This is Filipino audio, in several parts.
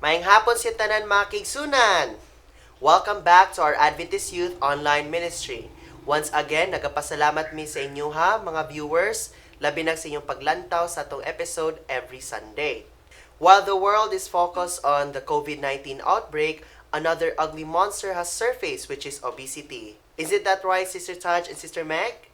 Maayong hapon si tanan mga kigsunan. Welcome back to our Adventist Youth Online Ministry. Once again, nagapasalamat mi sa inyo ha, mga viewers, labi na sa inyong paglantaw sa atong episode every Sunday. While the world is focused on the COVID-19 outbreak, another ugly monster has surfaced, which is obesity. Is it that right, Sister Taj and Sister Meg?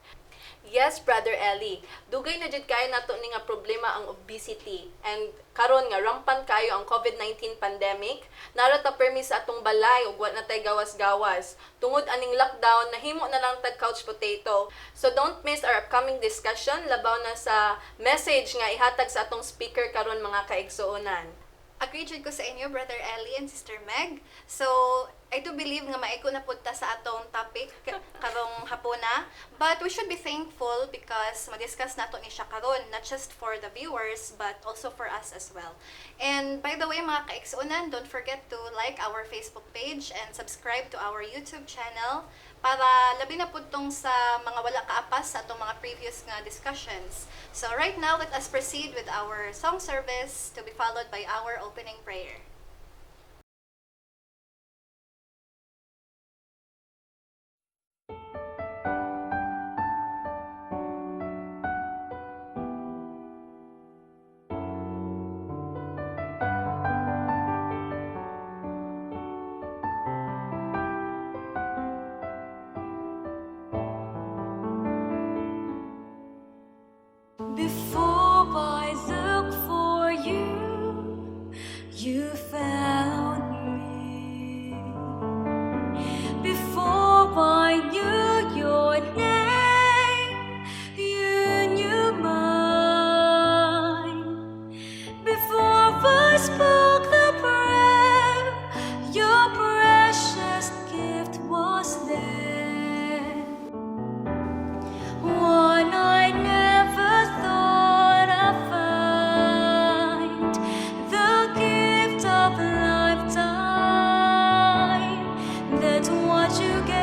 Yes, Brother Ellie. Dugay na jud kayo nato ni nga problema ang obesity. And karon nga rampant kayo ang COVID-19 pandemic, nara ta permi sa atong balay ug wa na tay gawas-gawas. Tungod aning lockdown, nahimo na lang tag couch potato. So don't miss our upcoming discussion labaw na sa message nga ihatag sa atong speaker karon mga kaigsuonan. Agree jud ko sa inyo, Brother Ellie and Sister Meg. So, I do believe nga maiko na punta sa atong topic karong hapuna. But we should be thankful because ma-discuss nato ni siya karon, not just for the viewers, but also for us as well. And by the way, mga kaigsuonan, don't forget to like our Facebook page and subscribe to our YouTube channel para labi na putong sa mga wala kaapas sa atong mga previous nga discussions. So right now, let us proceed with our song service to be followed by our opening prayer. Before I look for you, you found me. Before I knew your name, you knew mine. Before I spoke the prayer, your precious gift was there. One I never thought I'd find, the gift of a lifetime. That's what you gave.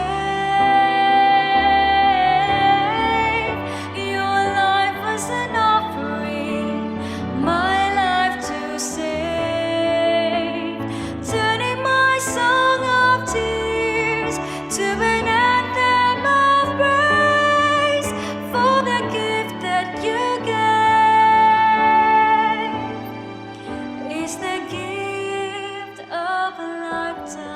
Your life was an offering, my life to save. Turning my song of tears to an anthem of praise for the gift that you gave. It's the gift of a lifetime.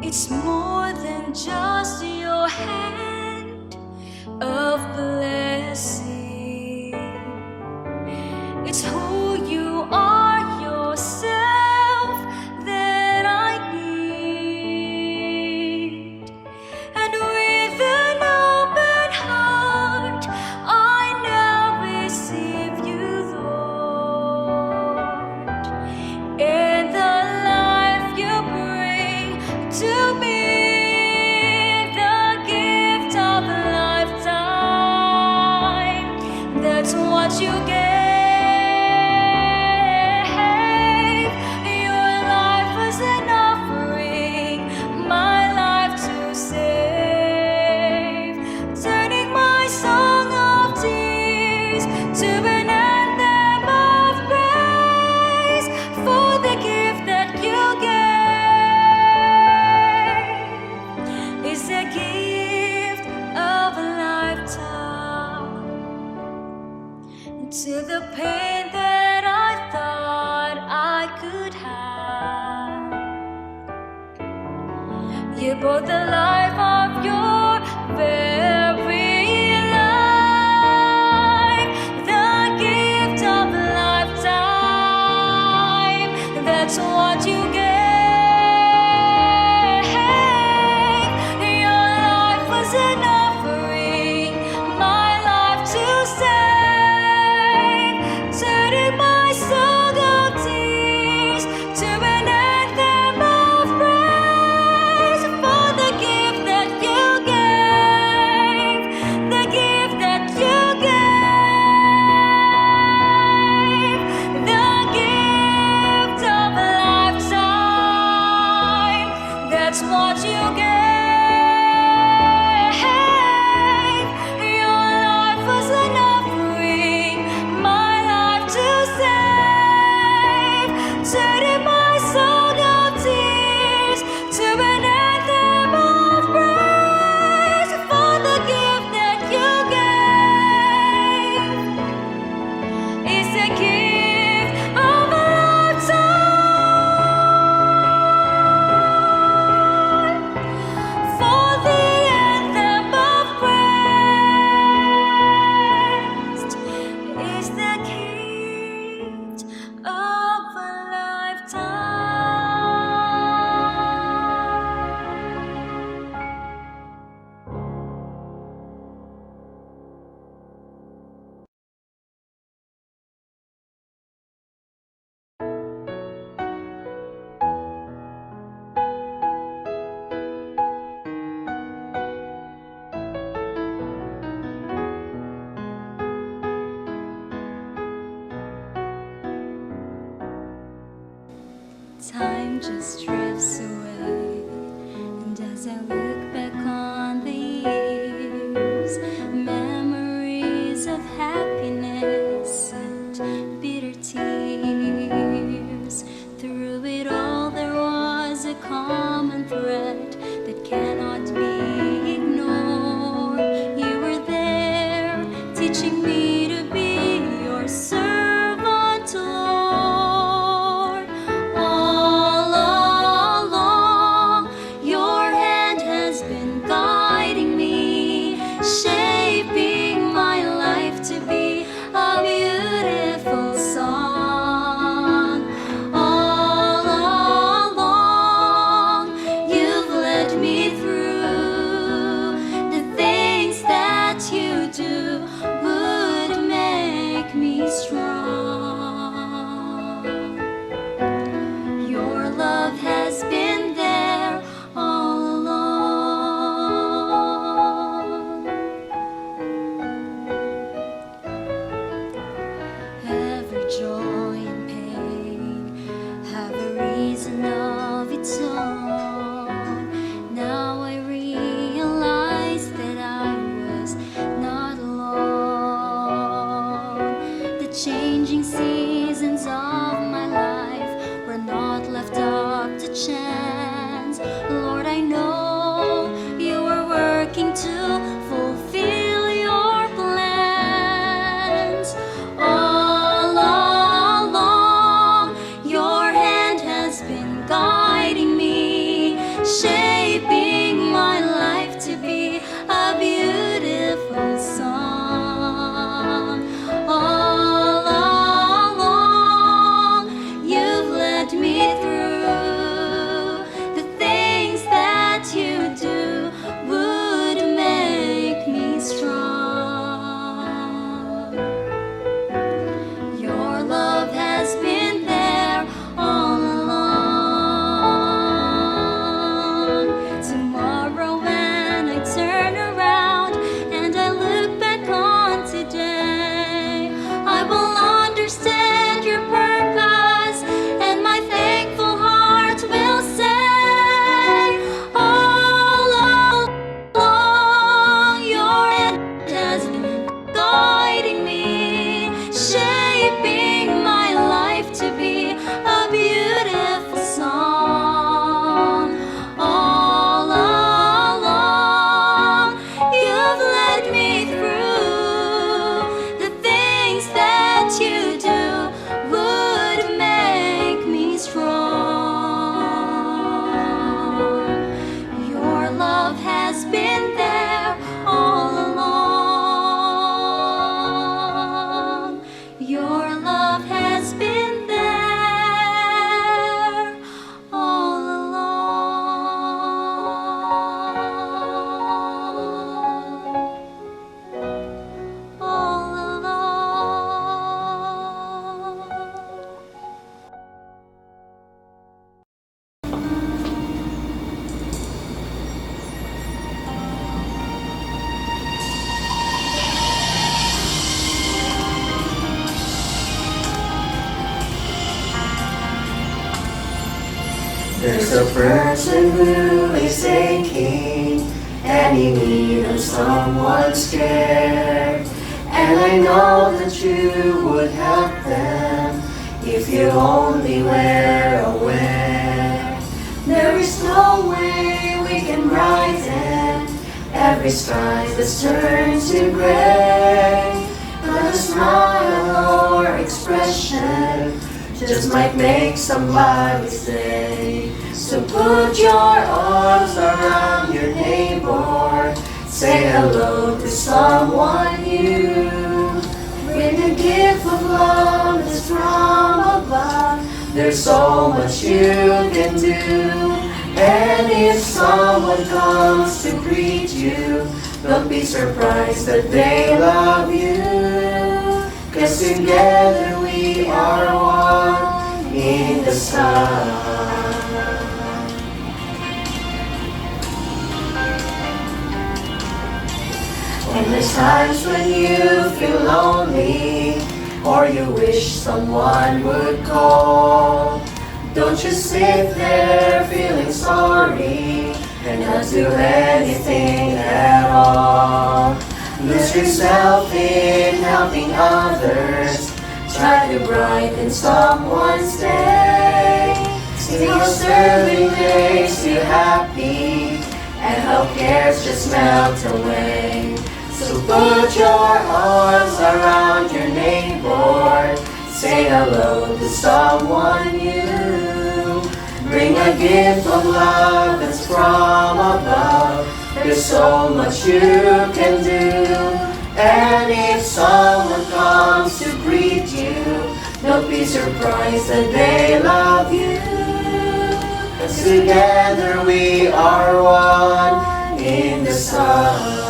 It's more than just your hand of blessing. It's who you are yourself that I need. And with an open heart, I now receive you, Lord. And the life you bring to me, the gift of a lifetime. You brought the life of your very life, the gift of a lifetime. That's what you gave. Your life was an offering, my life to save. Turning my song of tears to an anthem of praise for the gift that you gave, the gift that you gave, the gift of a lifetime. That's what you gave. Your life was an offering, my life to save. Turning my song of tears to an anthem of praise for the gift that you gave. It's a gift of a lifetime for the anthem of praise. It's the gift of a lifetime. Time just drifts away, and as I look back on the years, memories of happiness and bitter tears. Through it all, there was a common thread that cannot be ignored. You were there, teaching me to be your servant, Lord. All along, your hand has been guiding me, shaping my life to be a beautiful song. All along, you've led me through the things that you do would make me strong. Your love has been there all along. Every joy and pain have a reason of its own. Now I realize that I was not alone. The changing seasons of my life were not left up to chance. Lord, I know you were working to fulfill your plans. All along, your hand has been guiding me, shaping my life to be a beautiful song. All along, you've led me through There's a person who is aching and in need of someone's care. And I know that you would help them if you only were aware. There is no way we can brighten every sky that's turned to gray. But a smile or expression just might make somebody's day. So put your arms around your neighbor, say hello to someone new. Bring a gift of love that's from above. There's so much you can do. And if someone comes to greet you, don't be surprised that they love you. 'Cause together we are one in the sun. And there's times when you feel lonely, or you wish someone would call. Don't just sit there feeling sorry and not do anything at all. Lose yourself in helping others. Try to brighten someone's day. Still serving makes you happy, and how cares just melt away. So put your arms around your neighbor, say hello to someone new. Bring a gift of love that's from above. There's so much you can do. And if someone comes to greet you, don't be surprised that they love you. 'Cause together we are one in the sun.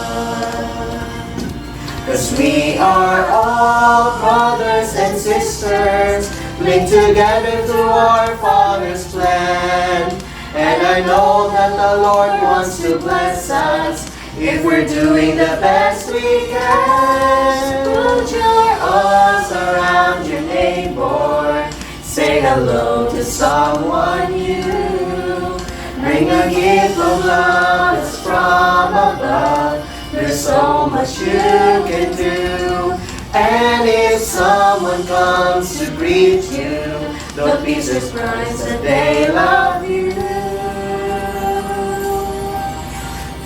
'Cause we are all brothers and sisters, linked together through our Father's plan. And I know that the Lord wants to bless us if we're doing the best we can. Put your arms around your neighbor, say hello to someone new. Bring a gift of love that's from above. There's so much you can do. And if someone comes to greet you, don't be surprised that they love you.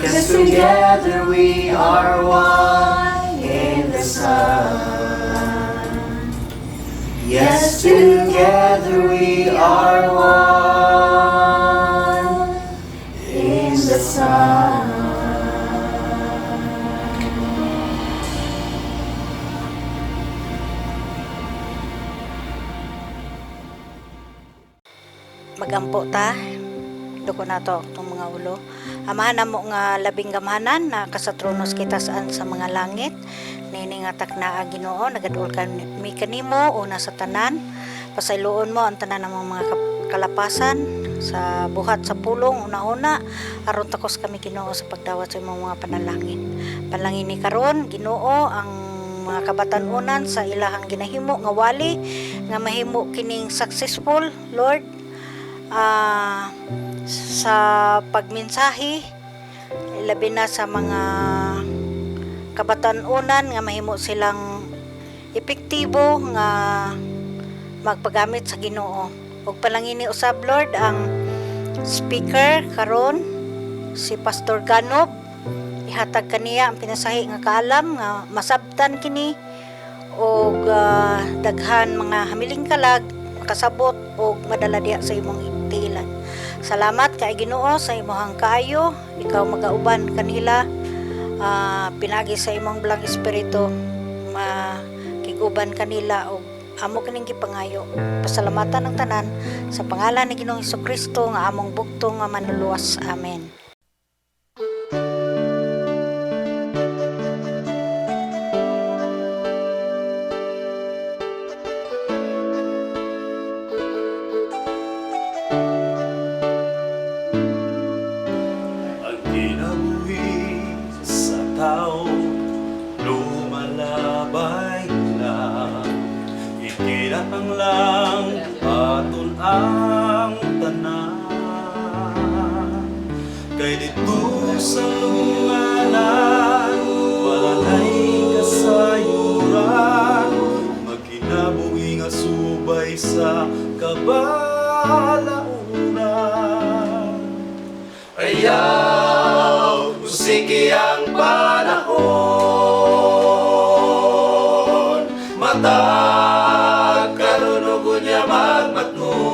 'Cause together we are one in the sun. Yes, together we are one in the sun. Magampo ta, duko na to itong mga ulo. Amahan na mo nga labing gamhanan na kasatronos kita saan sa mga langit. Nini nga takna Ginoo, nagadul mi kanimo una sa tanan. Pasayloon mo ang tanan ng mga kalapasan sa buhat sa pulong una-una. Aron takos kami Ginoo sa pagdawat sa imong mga panalangin. Panalangin ni karon Ginoo ang mga kabatan-unan sa ilahang ginahimo nga wali nga mahimo kining successful, Lord. Sa pagmensahe labi na sa mga kabatan-unan nga mahimo silang epektibo nga magpagamit sa Ginoo. Ug palangini usab Lord ang speaker karon si Pastor Ganob, ihatag kaniya ang pinasahi nga kaalam nga masabtan kini og daghan mga hamiling kalag makasabot og madala diha sa imong tiilan. Salamat kay Ginoo sa imong kaayo, ikaw magauban kanila, pinagi sa imong belang espiritu, makiguban kanila og amo kining gipangayo. Pasalamatan ang tanan sa pangalan ni Ginoong Hesukristo nga among bugtong nga manluluwas. Amen. Lumalabay lang, ikinatang lang aton ang tanan. Kay dito sa ngalan, walalay kasayuran, magkinabuhi nga subay sa kabalaunan. Ayaw, usiki ang panahon, matag karunugo niya magmatngon.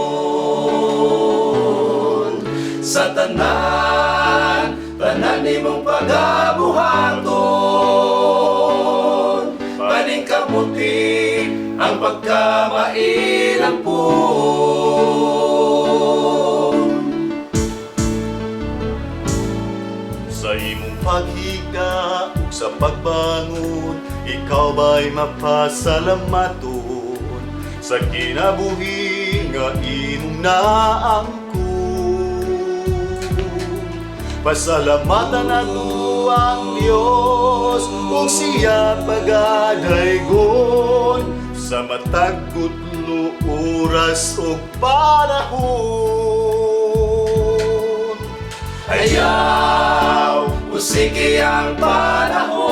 Sa tanan, tanan imong pagabuhaton, paning kamuti ang pagkamailang po. Sa imong paghiga ug sa pagbangon, ikaw ba'y mapasalamaton sa kinabuhi nga imong naangkon. Pasalamatan nato ang Dios ug siya pagadaygon sa matag tudlo oras ug panahon. Ayaw, usiki ang panahon,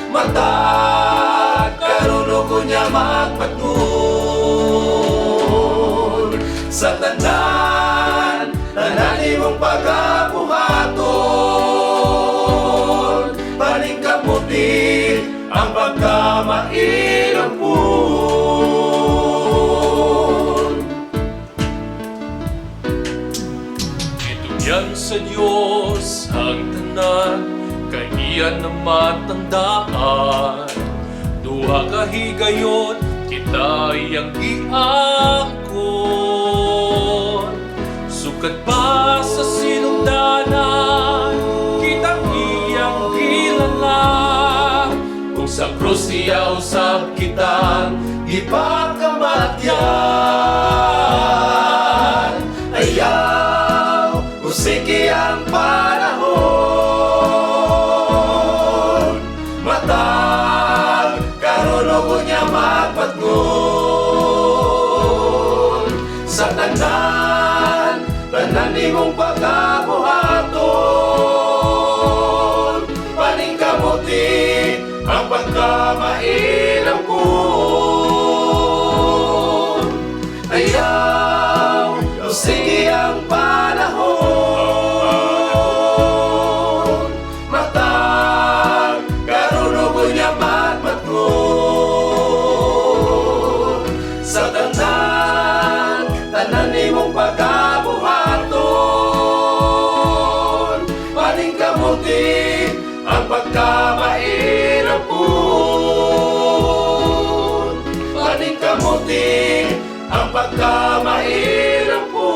matag karunugo niya magmatngon. Sa tanan, tanan imong pagabuhaton, paning kamuti ang pagkamailang po. Yan sa Diyos ang tanan, kay iyan na matandaan. Duha ka higayon, kita iyang iangkon. Sukat pa sa sinugdanan, kitang iyang kilala. Kung sa krus niya usab kitang ipagkamatyan. Ayaw, usiki ang panahon, matag karunugo niya magpatngon. Sa tanan, tanan imong pagkabuhaton, paning kamuti ang pagkamailang po. Ayaw, usiki ang panahon, matag karunugo niya magmatngon. Sa tanan, tanan imong pagkabuhaton, paning kamuti ang pagkamailang po. Paning kamuti ang pagkamailang po.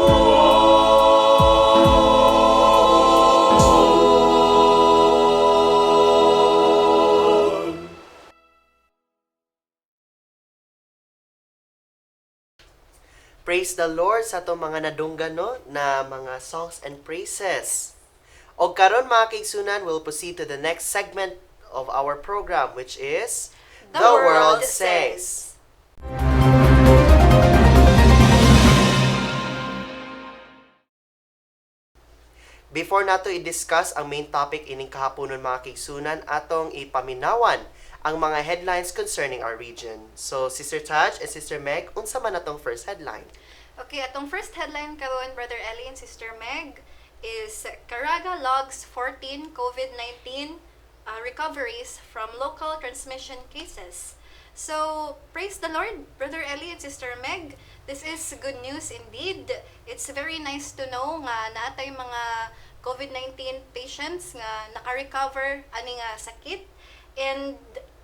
Praise the Lord sa itong mga nadunggano na mga songs and praises. O karon mga kaigsunan, we'll proceed to the next segment of our program, which is The World Says. Before nato i-discuss ang main topic ining kahaponon mga kaigsunan, atong ipaminawan ang mga headlines concerning our region. So, Sister Taj and Sister Meg, unsa man atong first headline? Okay, atong first headline karon, Brother Ellie and Sister Meg, is Caraga logs 14 COVID-19 recoveries from local transmission cases. So, praise the Lord, Brother Ellie and Sister Meg. This is good news indeed. It's very nice to know nga naatay mga COVID-19 patients nga naka-recover ani nga sakit. And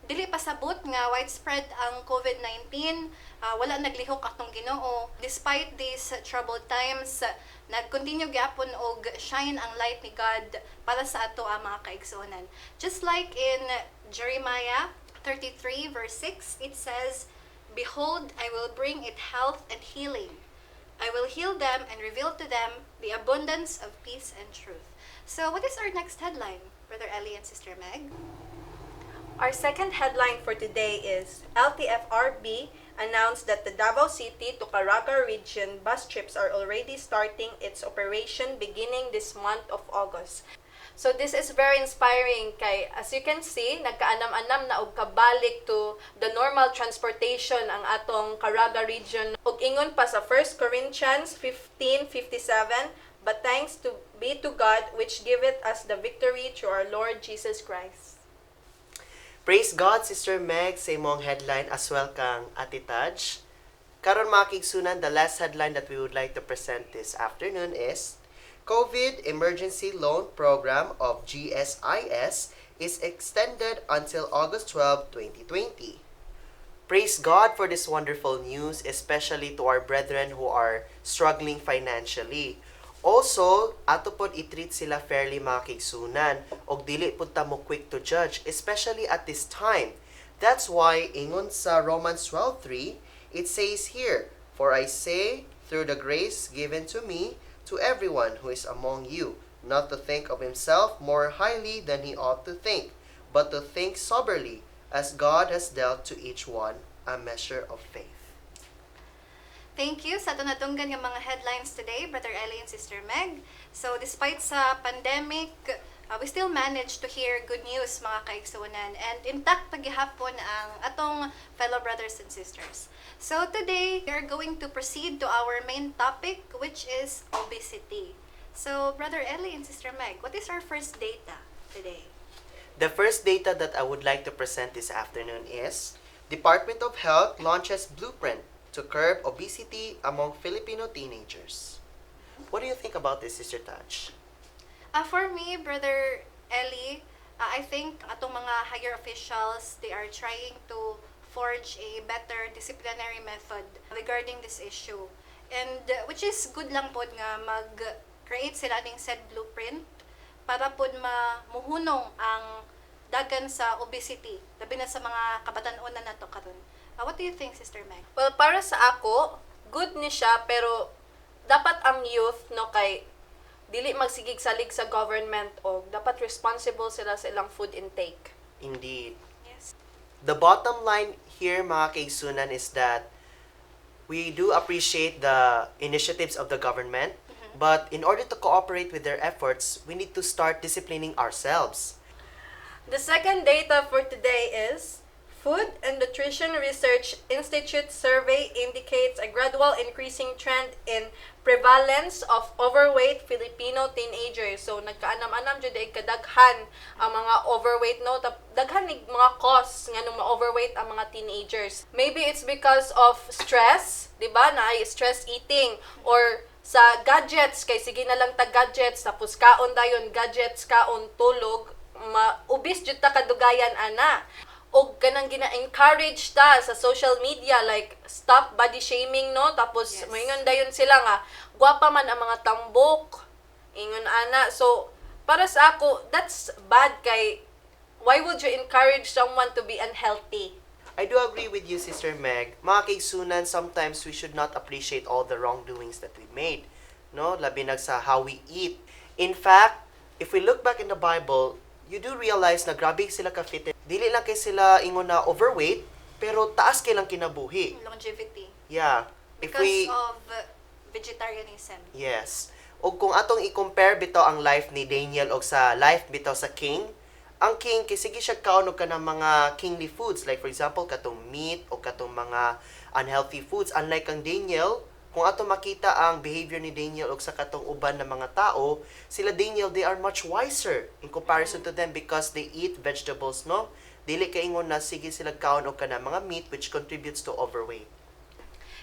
dili pasabot nga widespread ang COVID-19, wala naglihok atong Ginoo. Despite these troubled times, nag-continue gyapon og shine ang light ni God para sa ato ang mga kaigsunan. Just like in Jeremiah 33 verse 6, it says, "Behold, I will bring it health and healing. I will heal them and reveal to them the abundance of peace and truth." So, what is our next headline, Brother Ellie and Sister Meg? Our second headline for today is LTFRB announced that the Davao City to Caraga region bus trips are already starting its operation beginning this month of August. So this is very inspiring kay as you can see nagkaanam-anam na og kabalik to the normal transportation ang atong Caraga region ug ingon pa sa 1 Corinthians 15:57 but thanks to be to God which giveth us the victory through our Lord Jesus Christ. Praise God, Sister Meg, sa imong headline as well kang Ate Taj. Karon mga kaigsunan, the last headline that we would like to present this afternoon is COVID Emergency Loan Program of GSIS is extended until August 12, 2020. Praise God for this wonderful news, especially to our brethren who are struggling financially. Also, ato pod i-treat sila fairly mga kaigsunan, og dili pud ta mo quick to judge, especially at this time. That's why, ingon sa Romans 12:3, it says here, "For I say, through the grace given to me, to everyone who is among you, not to think of himself more highly than he ought to think, but to think soberly, as God has dealt to each one a measure of faith." Thank you sa tunatunggan ng mga headlines today, Brother Ellie and Sister Meg. So, despite sa pandemic, we still managed to hear good news, mga kaigsunan. And intact pagihapon ang atong fellow brothers and sisters. So, today, we are going to proceed to our main topic, which is obesity. So, Brother Ellie and Sister Meg, what is our first data today? The first data that I would like to present this afternoon is Department of Health launches blueprint to curb obesity among Filipino teenagers. What do you think about this, Sister Taj? For me, Brother Ellie, I think atong mga higher officials, they are trying to forge a better disciplinary method regarding this issue. And which is good lang pod nga mag-create sila ning said blueprint para pod mamuhunong ang dagan sa obesity, labi na sa mga kabatan-on na nato karon. What do you think, Sister Meg? Well, para sa ako, good ni siya pero dapat ang youth no kay dili magsigig salig sa government o dapat responsible sila sa ilang food intake. Indeed. Yes. The bottom line here, mga kaigsunan, is that we do appreciate the initiatives of the government, but in order to cooperate with their efforts, we need to start disciplining ourselves. The second data for today is Food and Nutrition Research Institute survey indicates a gradual increasing trend in prevalence of overweight Filipino teenagers. So nagkaanam-anam jud ay kadaghan ang mga overweight no daghan nig mga cause nga nung ma-overweight ang mga teenagers. Maybe it's because of stress, di ba? Na ay stress eating or sa gadgets kay sige na lang ta gadgets tapos kaon dayon gadgets kaon tulog maubis jud ta kadugayan ana. O ganang gina-encourage ta sa social media like stop body shaming no tapos Yes. moingon dayon sila nga gwapa man ang mga tambok ingon ana so para sa ako that's bad kay why would you encourage someone to be unhealthy? I do agree with you, Sister Meg. Mga kaigsunan, sometimes we should not appreciate all the wrongdoings that we made. No? Labi na sa how we eat. In fact, if we look back in the Bible, you do realize na grabe sila ka-fit. Dili lang kay sila ingon na overweight, pero taas kay lang kinabuhi. Longevity. Yeah. If Because we of vegetarianism. Yes. Og kung atong i-compare bitaw ang life ni Daniel og sa life bitaw sa king, ang king kay sige siya kaon og kanang mga kingly foods like for example katong meat o katong mga unhealthy foods unlike ang Daniel. Kung ato makita ang behavior ni Daniel og sa katong uban na mga tao, sila Daniel, they are much wiser in comparison to them because they eat vegetables, no? Dili kaingon na sige sila kaon og kanang mga meat which contributes to overweight.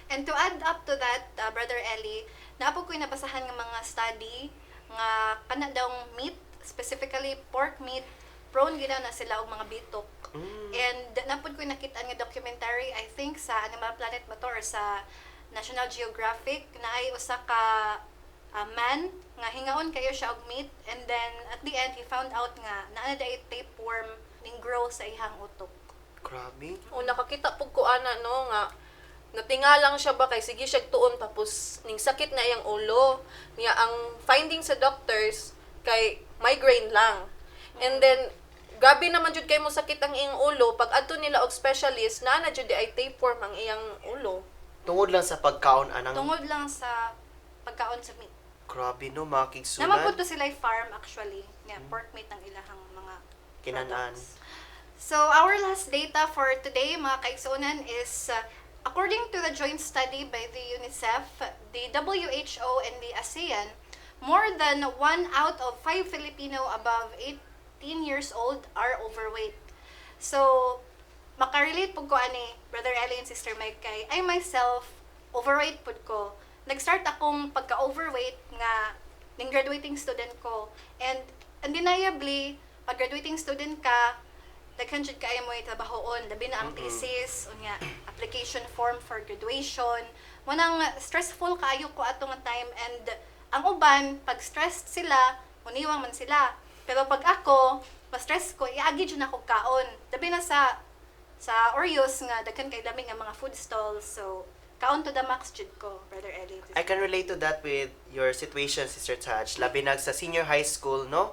And to add up to that, Brother Ellie, naapod ko'y nabasahan ng mga study nga kana daw meat, specifically pork meat, prone gina na sila og mga bitok. And naapod ko'y nakita nga documentary, I think sa Animal Planet ba to or sa National Geographic na ay usa ka man nga hingaon kayo siya og meat and then at the end he found out nga naa day tapeworm ning grow sa ihang utok. Grabe. O nakakita pug ko ana no nga natingalang siya ba kay sige siya tuon tapos ning sakit na iyang ulo niya ang finding sa doctors kay migraine lang. And then gabi naman jud kay mo sakit ang iyang ulo, pag adto nila og specialist na jud ay tapeworm ang iyang ulo. Tungod lang sa pagkaon anang Tungod lang sa pagkaon sa meat. grabe no mga Naman kigsunan. po to sila farm actually. Nga, pork meat ang ilahang mga Kinanan. products. So, our last data for today, mga kaigsunan, is according to the joint study by the UNICEF, the WHO, and the ASEAN, more than 1 out of 5 Filipino above 18 years old are overweight. So, makarelate po ko ani, Brother Ellie and Sister Meg, kay I myself, overweight po ko. Nag-start akong pagka-overweight nga ning graduating student ko. And undeniably, pag graduating student ka, daghan jud kaayo mo trabahoon, labi na ang thesis, unya application form for graduation. Manang stressful kaayo ko ato nga time, and ang uban pag stressed sila, muniwang man sila. Pero pag ako, ma-stress ko, iagi jud ako kaon. Labi na sa Oreos nga daghan kay dami nga mga food stalls. So kaon to the max jud ko, Brother Eddie. I can relate to that with your situation, Sister Taj. Labi nag sa senior high school, no?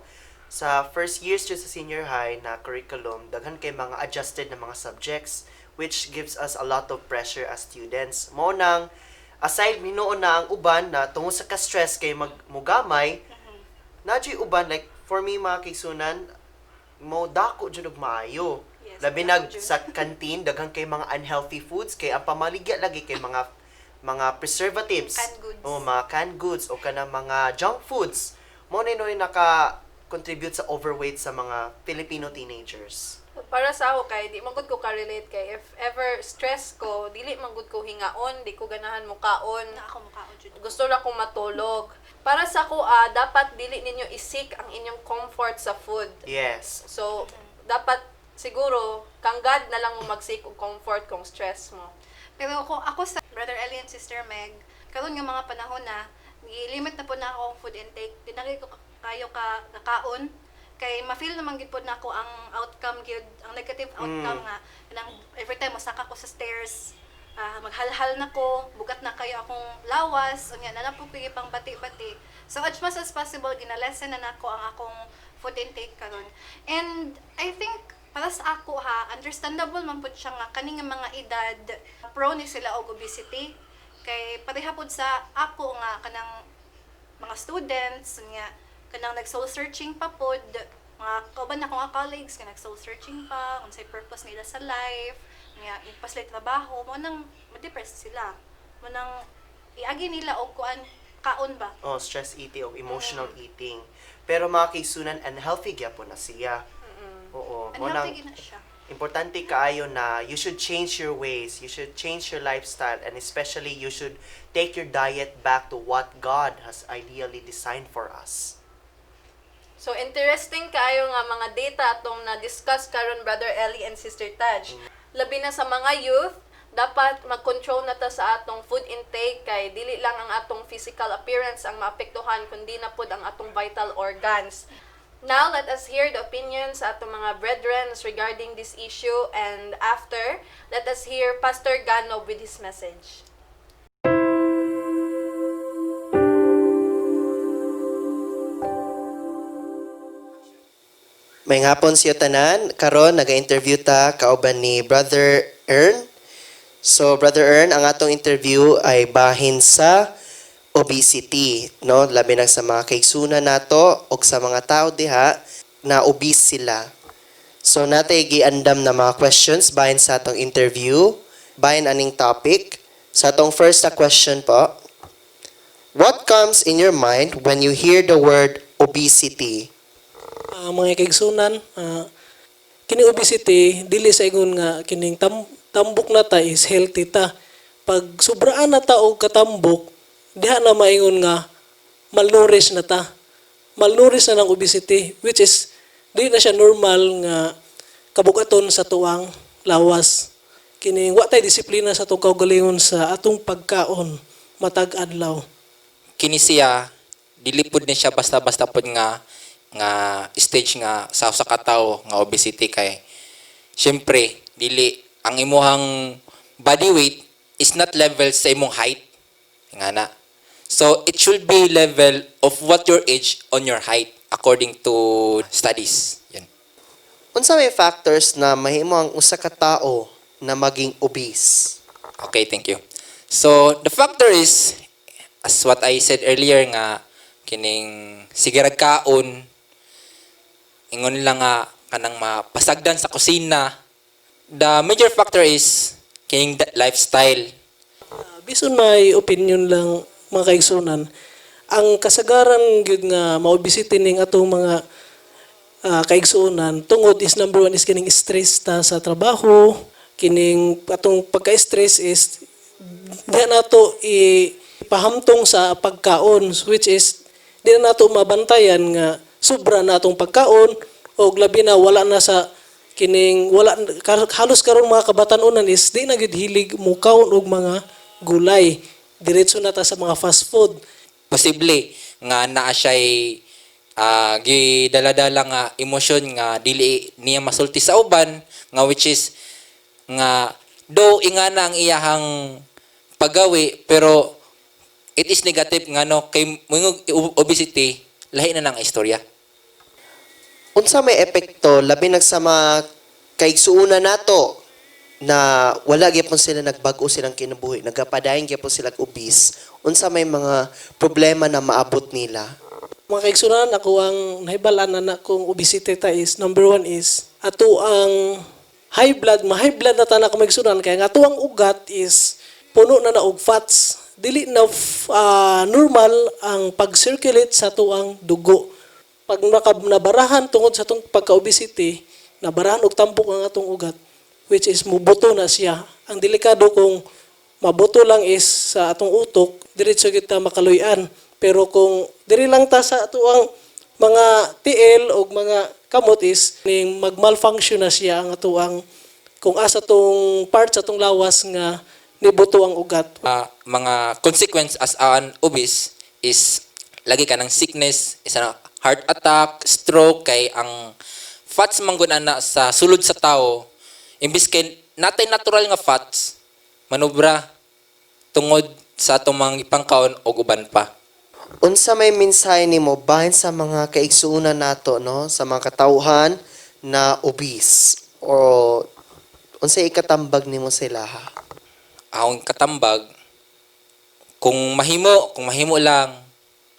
Sa first years dyan sa senior high na curriculum, daghan kay mga adjusted na mga subjects, which gives us a lot of pressure as students. Mo nang, aside minuon na ang uban na tungod sa ka-stress kay mugamay, nadyo'y uban, like, for me mga kigsunan, mo dako dyan og maayo. Yes, Labi dako nag dyan. sa canteen, daghan kay mga unhealthy foods, kay ang pamaligya lagi kay mga preservatives. Canned goods. O mga canned goods o kanang mga junk foods. Mo na yun naka-contribute sa overweight sa mga Filipino teenagers. Para sa ako kay di man gud ko ka-relate kay if ever stress ko, dili man gud ko hingaon, di ko ganahan mo kaon. Na ako mukhaon jud. Gusto ra kong matulog. Para sa ako, dapat dili ninyo isik ang inyong comfort sa food. Yes. So, dapat siguro kanggad na lang mo magsik og comfort kung stress mo. Pero ako sa Brother Ellie and Sister Meg, karon nga mga panahon na, i-limit na po na ako ang food intake. Dinagay ko kayo ka nakaon. Kay ma-feel naman gid po na ako ang outcome gid, ang negative outcome nga. Kanang every time masaka ko sa stairs, maghalhal na ko, bugat na kayo akong lawas, unya na po pigi pang bati-bati. So as much as possible, ginalesen na nako ang akong food intake karon. And I think para sa ako understandable man pud siya nga kaning mga edad prone sila og obesity. Kay pareha pud sa ako nga kanang mga students nga kanang nag-soul searching pa pod, mga kauban na ko nga colleagues nga nag-soul searching pa unsay purpose nila sa life, nga ipaslit trabaho mo nang ma-depress sila, mo nang iagi nila og kuan kaon ba. Oh, stress eating o emotional eating. Pero mga kigsunan, unhealthy gyapon na siya. Oo. Mo nang Unhealthy gina siya. importante kaayo na you should change your ways, you should change your lifestyle, and especially you should take your diet back to what God has ideally designed for us. So, interesting kayo nga mga data atong na-discuss karon Brother Ellie and Sister Taj. Labi na sa mga youth, dapat mag-control na ta sa atong food intake kay dili lang ang atong physical appearance ang maapektuhan kundi na pud ang atong vital organs. Now, let us hear the opinions sa atong mga brethren regarding this issue, and after, let us hear Pastor Gano with his message. May hapon siya tanan, karon naga-interview ta kauban ni Brother Ern. So Brother Ern, ang atong interview ay bahin sa obesity, no? Labi na sa mga kaigsunan nato o sa mga tao diha na obese sila. So natay giandam na mga questions bahin sa atong interview, bahin aning topic. Sa atong first na question po, what comes in your mind when you hear the word obesity? Mga kaigsunan, kini obesity dili sa ingon nga kining tambok na ta is healthy ta. Pag sobraan na ta og katambok, diha na maingon nga malnourished na ta. Malnourished na ng obesity, which is di na siya normal nga kabugaton sa tuwang lawas. Kining wa tay disiplina sa atong kaugalingon sa atong pagkaon matag adlaw. Kini siya dili pud ni siya basta-basta pud nga stage nga sa katawo nga obesity kay syempre dili ang imuhang body weight is not level sa imong height nga na. So it should be level of what your age on your height according to studies. Yan. Unsa may factors na mahimo ang usa ka tawo na maging obese? Okay, thank you. So, the factor is, as what I said earlier nga, kining sigarag kaon, ingon lang nga, kanang mapasagdan sa kusina. The major factor is, kining lifestyle. Based on my opinion lang, mga kaigsunan, ang kasagaran gyud nga ma-obesity ning atong mga kaigsunan tungod is number one is kining stress ta sa trabaho, kining atong pagka-stress is di nato ipahamtong sa pagkaon, which is di na nato mabantayan nga sobra na atong pagkaon o labi na wala na sa kining wala halos karon mga kabatanunan is di na gid hilig mukaon og mga gulay, diretso na ta sa mga fast food. Posible nga naa siya'y gidala-dala nga emosyon nga dili niya masulti sa uban nga which is nga do ingana ang iyahang paggawi pero it is negative nga no kay mungog obesity lahi na nang istorya. Unsa may epekto labi na sa mga kaigsuonan nato na wala gyapon sila nagbag-o silang kinabuhi, nagapadayon gyapon sila obese. Unsa may mga problema na maabot nila? Mga kaigsunan, ako ang nahibalaan na kung obesity ta is, number one is, ato ang high blood, ma-high blood na ta na kung maigsunan, kaya nga ato ang ugat is, puno na og fats. Dili na normal ang pag-circulate sa ato ang dugo. Pag nabarahan tungod sa atong pagka-obesity, nabarahan og tampok ang atong ugat, which is mubuto na siya. Ang delikado kung mabuto lang is sa atong utok, diretso kita makaluyan. Pero kung diri lang ta sa atuang mga tiil o mga kamot is ning magmalfunction na siya ang atuang kung asa tong parts atong lawas nga nibuto ang ugat. Mga consequence as an obese is lagi ka ng sickness, is na heart attack, stroke kay ang fats manggunan na sa sulod sa tao imbis kay natay natural nga fats manubra tungod sa atong mga ipangkaon og uban pa. Unsa may mensahe nimo bahin sa mga kaigsuonan nato no, sa mga katawhan na obese o unsa ikatambag nimo sila ha? Akong katambag kung mahimo lang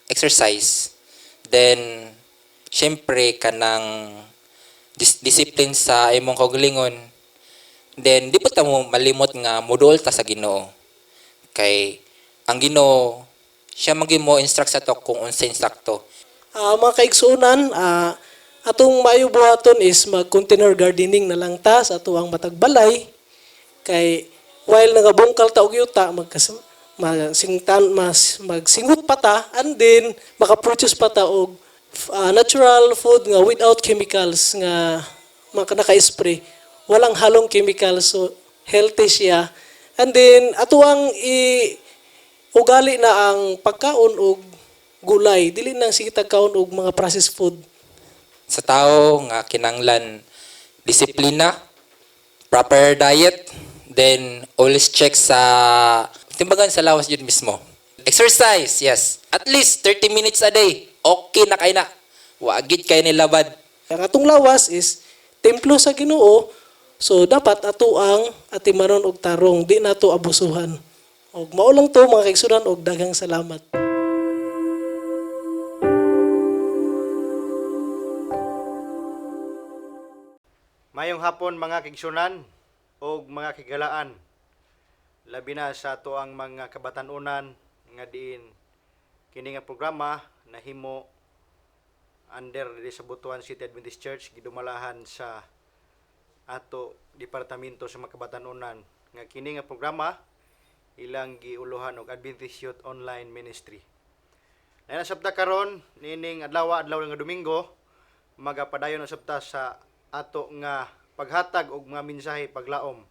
exercise then syempre kanang discipline sa imong kaugalingon then di pa ta mo malimot nga moduol ta sa Ginoo kay ang Ginoo siya maging mo instruct sa to kung unsa insakto. Mga kaigsuonan, atong maayo buhaton is mag-container gardening na lang ta sa atuang matag balay kay while nagabungkal ta og yuta magsingot pa ta and then makaproduce pa ta og natural food nga without chemicals nga naka-spray, walang halong chemicals, so healthy siya. And then atuang ugali na ang pagkaon og gulay, dili nang sige tagkaon og mga processed food. Sa tao nga kinanglan disiplina, proper diet, then always check sa timbangan sa lawas yun mismo. Exercise, yes. At least 30 minutes a day. Okay na kay na. Wagid kay nilabad. Ang atong lawas is templo sa Ginoo, so dapat ato ang atimanon og tarong, di nato abusuhan. Og mao lang to mga kaigsunan og daghang salamat. Mayong hapon mga kaigsunan o mga kigalaan. Labi na sa ato ang mga kabatanunan nga diin kini nga programa nahimo under sa Butuan City Adventist Church gidumalahan sa ato departamento sa mga kabatanunan nga kini nga programa ilang giuluhan og Adventist Youth Online Ministry. Na sabta karon nining adlaw nga Domingo magapadayon na sabta sa ato nga paghatag og mga mensahe paglaom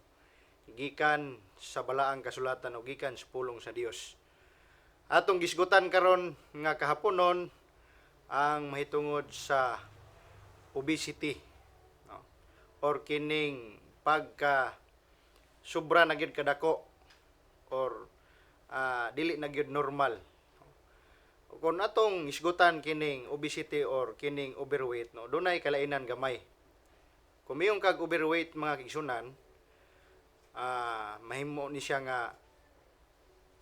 gikan sa balaang kasulatan o gikan sa pulong sa Dios. Atong gisgutan karon nga kahaponon ang mahitungod sa obesity or kining pagka sobra na gyud kadako or dili na gyud normal. Kung atong isgutan kining obesity or kining overweight no, dunay kalainan gamay. Kung mayong kag overweight mga kigsunan, mahimo ni siya nga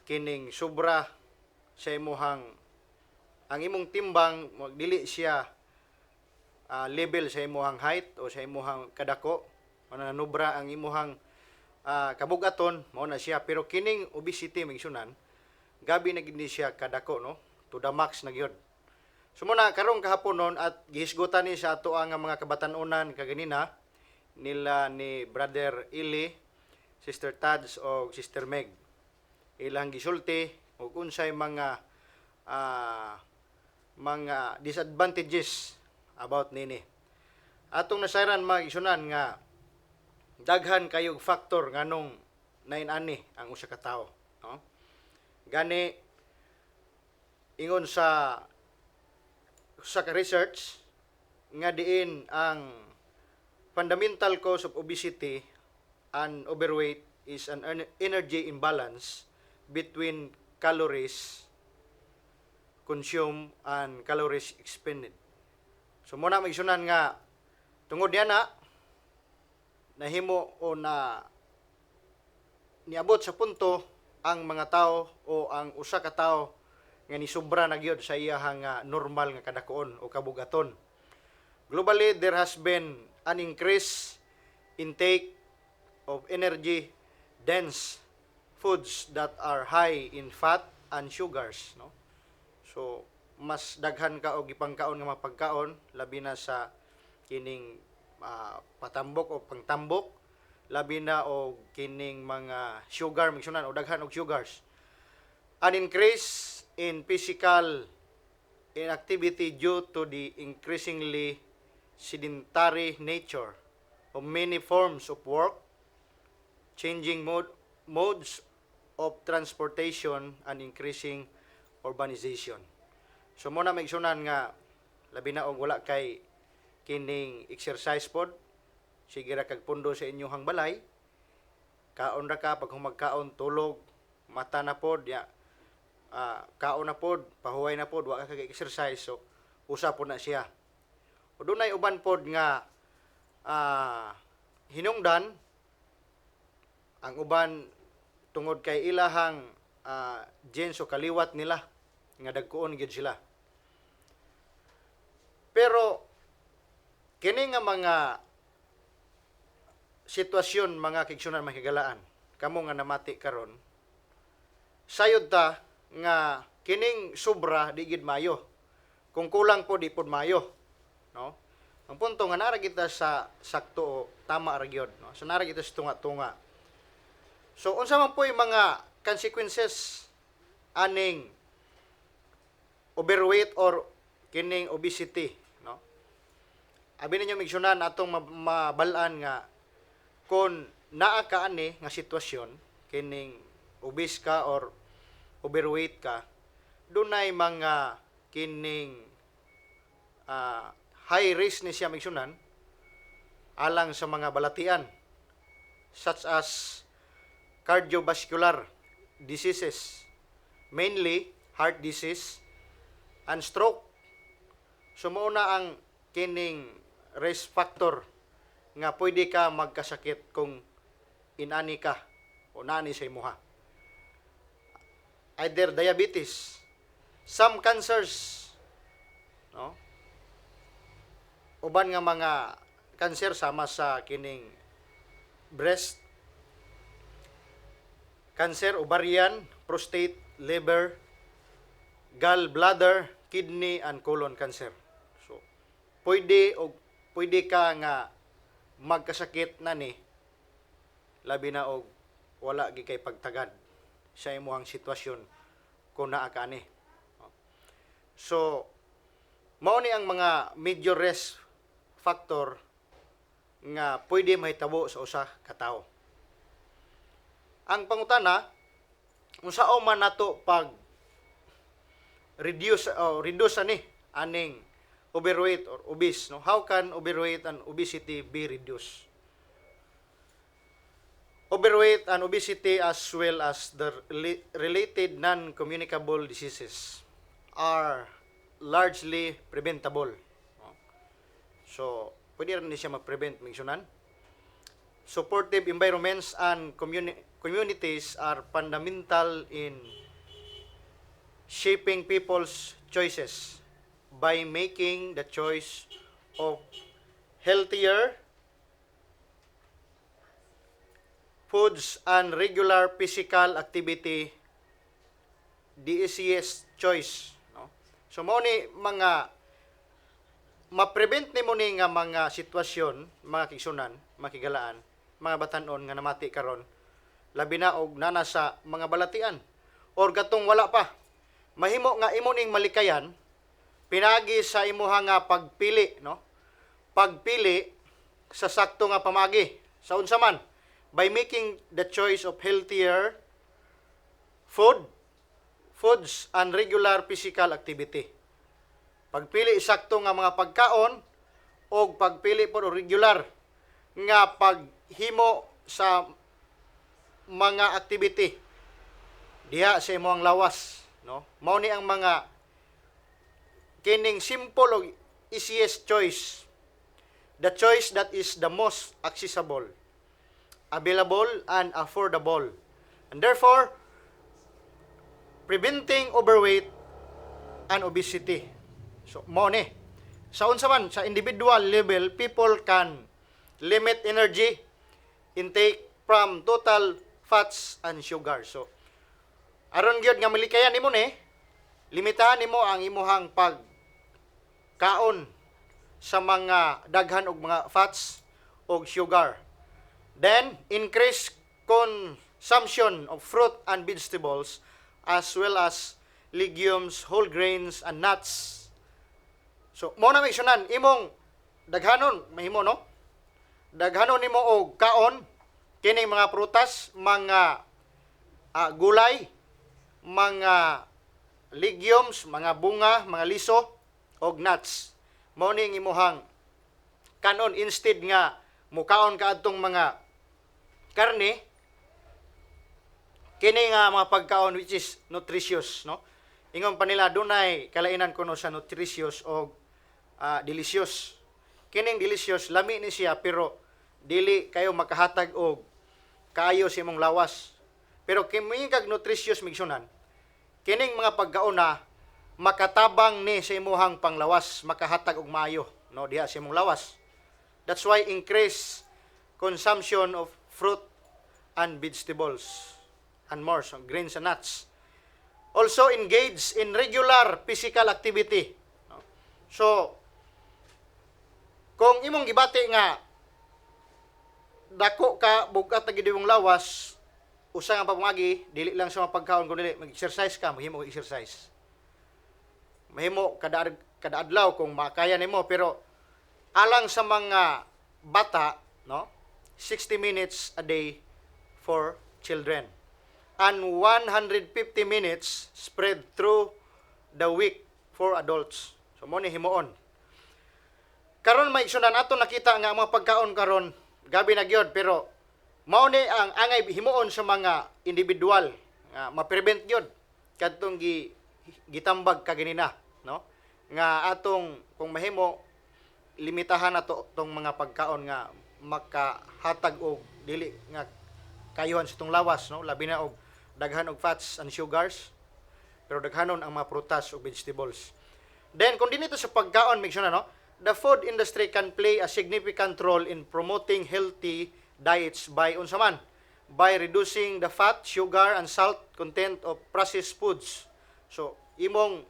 kining sobra sa imuhang ang imong timbang magdili siya level sa imuhang height o sa imuhang kadako o nanubra ang imuhang kabugaton mao na siya, pero kining obesity migsunan gabi na gid ni siya kadako, no, to the max na gyud. So muna karong kahapon nun at gihisgutan ni sa ato ang mga kabatan-unan kaganina nila ni Brother Ili, Sister Tads o Sister Meg. Ilang gisulti og unsay mga disadvantages about nini. Atong nasayran mga isunan nga daghan kayog factor nganong nainani ang usa ka tawo, no? Gani ingon sa ka research nga diin ang fundamental cause of obesity and overweight is an energy imbalance between calories consumed and calories expended. So muna magsunan nga tungod diana nahimo o na niabot sa punto ang mga tao o ang usa ka tao nga ni sobra na gyud sa iyahang normal nga kadakuon o kabugaton. Globally, there has been an increase intake of energy dense foods that are high in fat and sugars, no? So mas daghan ka og gipangkaon nga mga pagkaon labi na sa kining patambok o pangtambok, labi na og kining mga sugar migsunan o daghan og sugars. An increase in physical inactivity due to the increasingly sedentary nature of many forms of work, changing modes of transportation, and increasing urbanization. So muna maigsunan nga labi na og wala kay kining exercise pod, sige ra kag pundo sa inyong balay, kaon ra ka pag humagkaon tulog, mata na pod ya, kaon na pod, pahuway na pod, wa ka kag exercise, so usa pod na siya. O dunay uban pod nga hinungdan ang uban tungod kay ilahang genes o kaliwat nila nga dagkuon gyud sila. Pero kini nga mga sitwasyon mga kigsunan mahigalaan kamo nga namati karon, sayod ta nga kining sobra di gid mayo, kung kulang po di pod mayo, no? Ang punto nga nara kita sa sakto o tama ra gyud, no? So nara kita sa tunga-tunga. So unsa man po yung mga consequences aning overweight or kining obesity, no? Abi ninyo migsunan atong mabalaan nga kung naa ka ani nga sitwasyon kining obese ka or overweight ka, dunay mga kining high risk ni siya migsunan alang sa mga balatian such as cardiovascular diseases, mainly heart disease and stroke. So mao na ang kining risk factor nga pwede ka magkasakit kung inani ka o nani sa imuha. Either diabetes, some cancers, no? Uban nga mga cancer sama sa kining breast cancer, ovarian, prostate, liver, gallbladder, kidney and colon cancer. So pwede ka nga magkasakit na ni labi na og wala gi kay pagtagad sa imong sitwasyon kung naa ka ni. So mao ni ang mga major risk factor nga pwede mahitabo sa usa ka tawo. Ang pangutana, unsao man nato pag reduce ani aning overweight or obese, no? How can overweight and obesity be reduced? Overweight and obesity as well as the related non-communicable diseases are largely preventable. So, pwede rin siya ma-prevent, migsunan. Supportive environments and communities are fundamental in shaping people's choices by making the choice of healthier foods and regular physical activity the easiest choice, no? So mao ni mga ma-prevent nimo ni nga mga sitwasyon, mga kigsunan, mga kigalaan, mga batan-on nga namati karon, labi na og nana sa mga balatian or gatong wala pa. Mahimo nga imo ning malikayan pinagi sa imuha nga pagpili, no? Pagpili sa sakto nga pamagi. Sa unsa man, by making the choice of healthier foods and regular physical activity. Pagpili sakto nga mga pagkaon o pagpili po regular nga paghimo sa mga activity diha sa imong lawas, no? Mao ni ang mga kining simple o easiest choice, the choice that is the most accessible, available, and affordable, and therefore preventing overweight and obesity. So mao ni sa unsa man sa individual level, people can limit energy intake from total fats and sugar. So aron gyud nga malikayan nimo ni, limitahan nimo ang imuhang pagkaon sa mga daghan og mga fats og sugar. Then increase consumption of fruit and vegetables as well as legumes, whole grains, and nuts. So mo na migsunan imong daghanon mahimo, no? Daghanon nimo og kaon kining mga prutas, mga gulay, mga legumes, mga bunga, mga liso og nuts. Mao ning imuhang kanon instead nga mukaon ka adtong mga karne, kini nga mga pagkaon which is nutritious, no? Ingon pa nila dunay kalainan kuno sa nutritious o delicious. Kining delicious lami ni siya pero dili kayo makahatag og kaayo sa imong lawas. Pero kini kag nutritious migsunan, kining mga pagkaon na makatabang ni sa imong panglawas, makahatag og maayo, no, diha sa imong lawas. That's why increase consumption of fruit and vegetables and more, so grains and nuts. Also engage in regular physical activity. No? So kung imong gibati nga dako ka bugat na gid imong lawas, usa nga pamagi dili lang sa mga pagkaon kun dili mag-exercise ka, mahimo exercise. Mahimo kada adlaw kung makaya nimo, pero alang sa mga bata, no, 60 minutes a day for children and 150 minutes spread through the week for adults. So mo ni himuon. Karon may isunan ato nakita nga mga pagkaon karon gabi na gyud, pero mao ni ang angay himuon sa mga individual nga ma-prevent gyud kadtong gitambag kaginina, no? Nga atong kung mahimo limitahan nato tong mga pagkaon nga makahatag og dili nga kayuhan sa tong lawas, no? Labi na og daghan og fats and sugars, pero daghanon ang mga prutas ug vegetables. Then kung dinito sa pagkaon migsunan, no, the food industry can play a significant role in promoting healthy diets by unsa man, by reducing the fat, sugar, and salt content of processed foods. So imong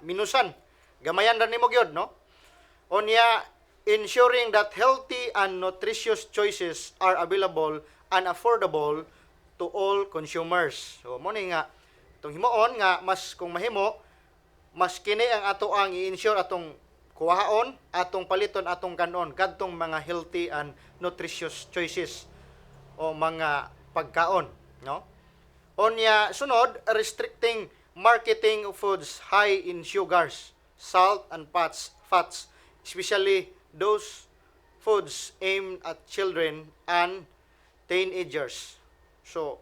minusan, gamayan ra nimo gyud, no? Onya, ensuring that healthy and nutritious choices are available and affordable to all consumers. So mo ni nga tong himuon nga mas kung mahimo mas kini ang ato ang i-ensure atong kuhaon, atong paliton, atong kanon kadtong mga healthy and nutritious choices o mga pagkaon, no? Onya, sunod, restricting marketing of foods high in sugars, salt, and fats, especially those foods aimed at children and teenagers. So,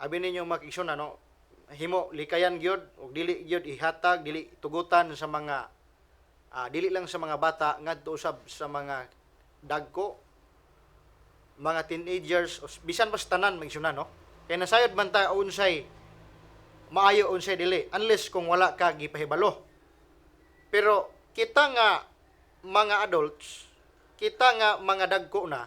abi ninyo makikisuna, no? Himo likayan gyud ug dili gyud ihatag, dili tugutan sa mga dili lang sa mga bata ngadto usab sa mga dagko, mga teenagers, bisan pa sa tanan maigsunan, no? Kay nasayod man ta unsay maayo unsay dili unless kung wala ka gipahibalo. Pero kita nga mga adults, kita nga mga dagko na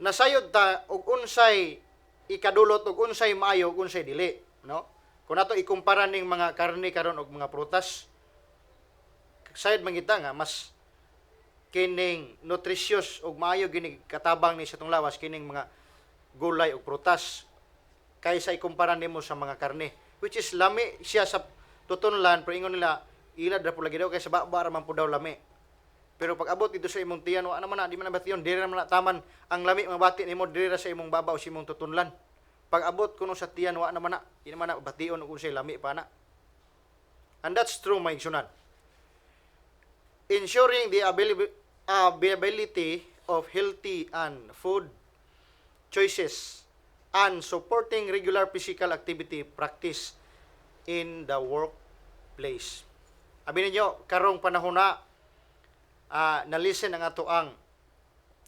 nasayod ta og unsay ikadulot ug unsay maayo ug unsay dili, no? Kung nato ikumpara ning mga karne karon og mga prutas, sayod man kita nga mas kining nutritious ug maayo gini katabang ni sa tong lawas kining mga gulay ug prutas kaysa ikumpara nimo sa mga karne, which is lami siya sa tutunlan, pero ingon nila ila ra pud lagi daw kaysa baba ra man pud daw lami. Pero pag abot dito sa imong tiyan, wa naman na, di man na bation, diri naman na taman ang lami mga bati nimo diri ra sa imong baba o sa imong tutunlan. Pag abot kuno sa tiyan, wa naman na, di naman na bation og unsay lami pa na. And that's true, my igsunan. Ensuring the availability of healthy and food choices and supporting regular physical activity practice in the workplace. Abi ninyo, karong panahon na nalisen ang ato ang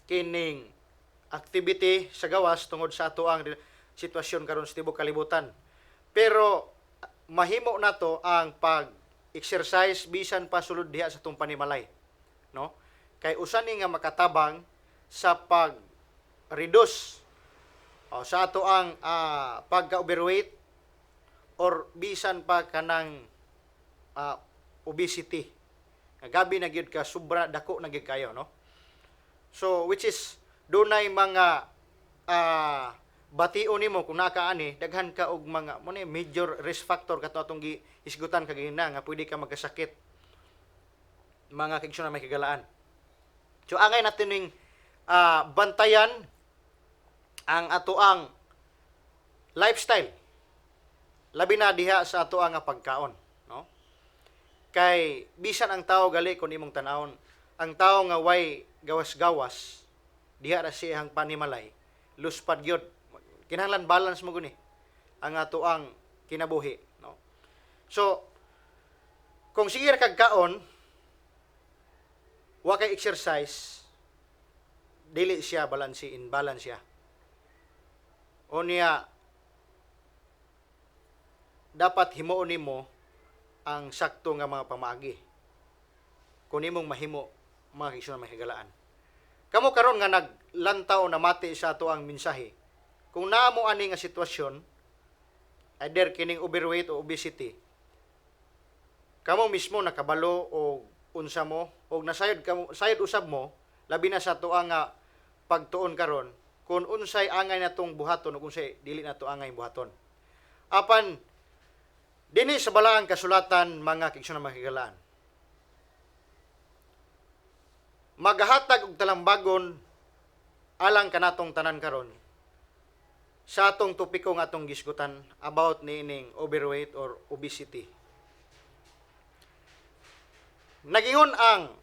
kining activity sa gawas tungod sa ato ang sitwasyon karon sa tibuok kalibutan. Pero mahimo nato ang pag-exercise bisan pa sulod diha sa tong panimalay, no? Kay usa ni nga makatabang sa pag-reduce sa ato ang pagka-overweight or bisan pa kanang obesity. Gabi na gyud ka sobra dako na gyud kayo, no? So which is dunay mga bation nimo kung nakaani daghan ka og mga mo ni major risk factor kato atong giisgutan kagina nga pwede ka magkasakit mga kaigsunan may kagalaan. So angay natin ning bantayan ang ato ang lifestyle labi na diha sa ato ang pagkaon, no? Kay bisan ang tao gali kun imong tan-awon, ang tao nga way gawas-gawas diha ra siyang panimalay luspad gyud. Kinahanglan balance mo guni ang ato ang kinabuhi, no? So kung sige ra kag kaon wa kay exercise, dili siya imbalance siya. O niya dapat himuon nimo ang sakto nga mga pamaagi kung imong mahimo mga kaigsunan may higalaan. Kamo karon nga naglantaw na mati sa ato ang mensahe, kung naamo ani nga sitwasyon, either kining overweight o obesity, kamo mismo nakabalo o unsa mo og sayod usab mo labi na sa ato ang pagtuon karon kung unsay angay natong buhaton o unsay dili nato angay buhaton. Apan dinhi sa balaang kasulatan mga kaigsunan mga higalaan, maghatag og talambagon alang kanatong tanan karon sa atong topiko nga atong gisgutan about niining overweight or obesity. Nagingon ang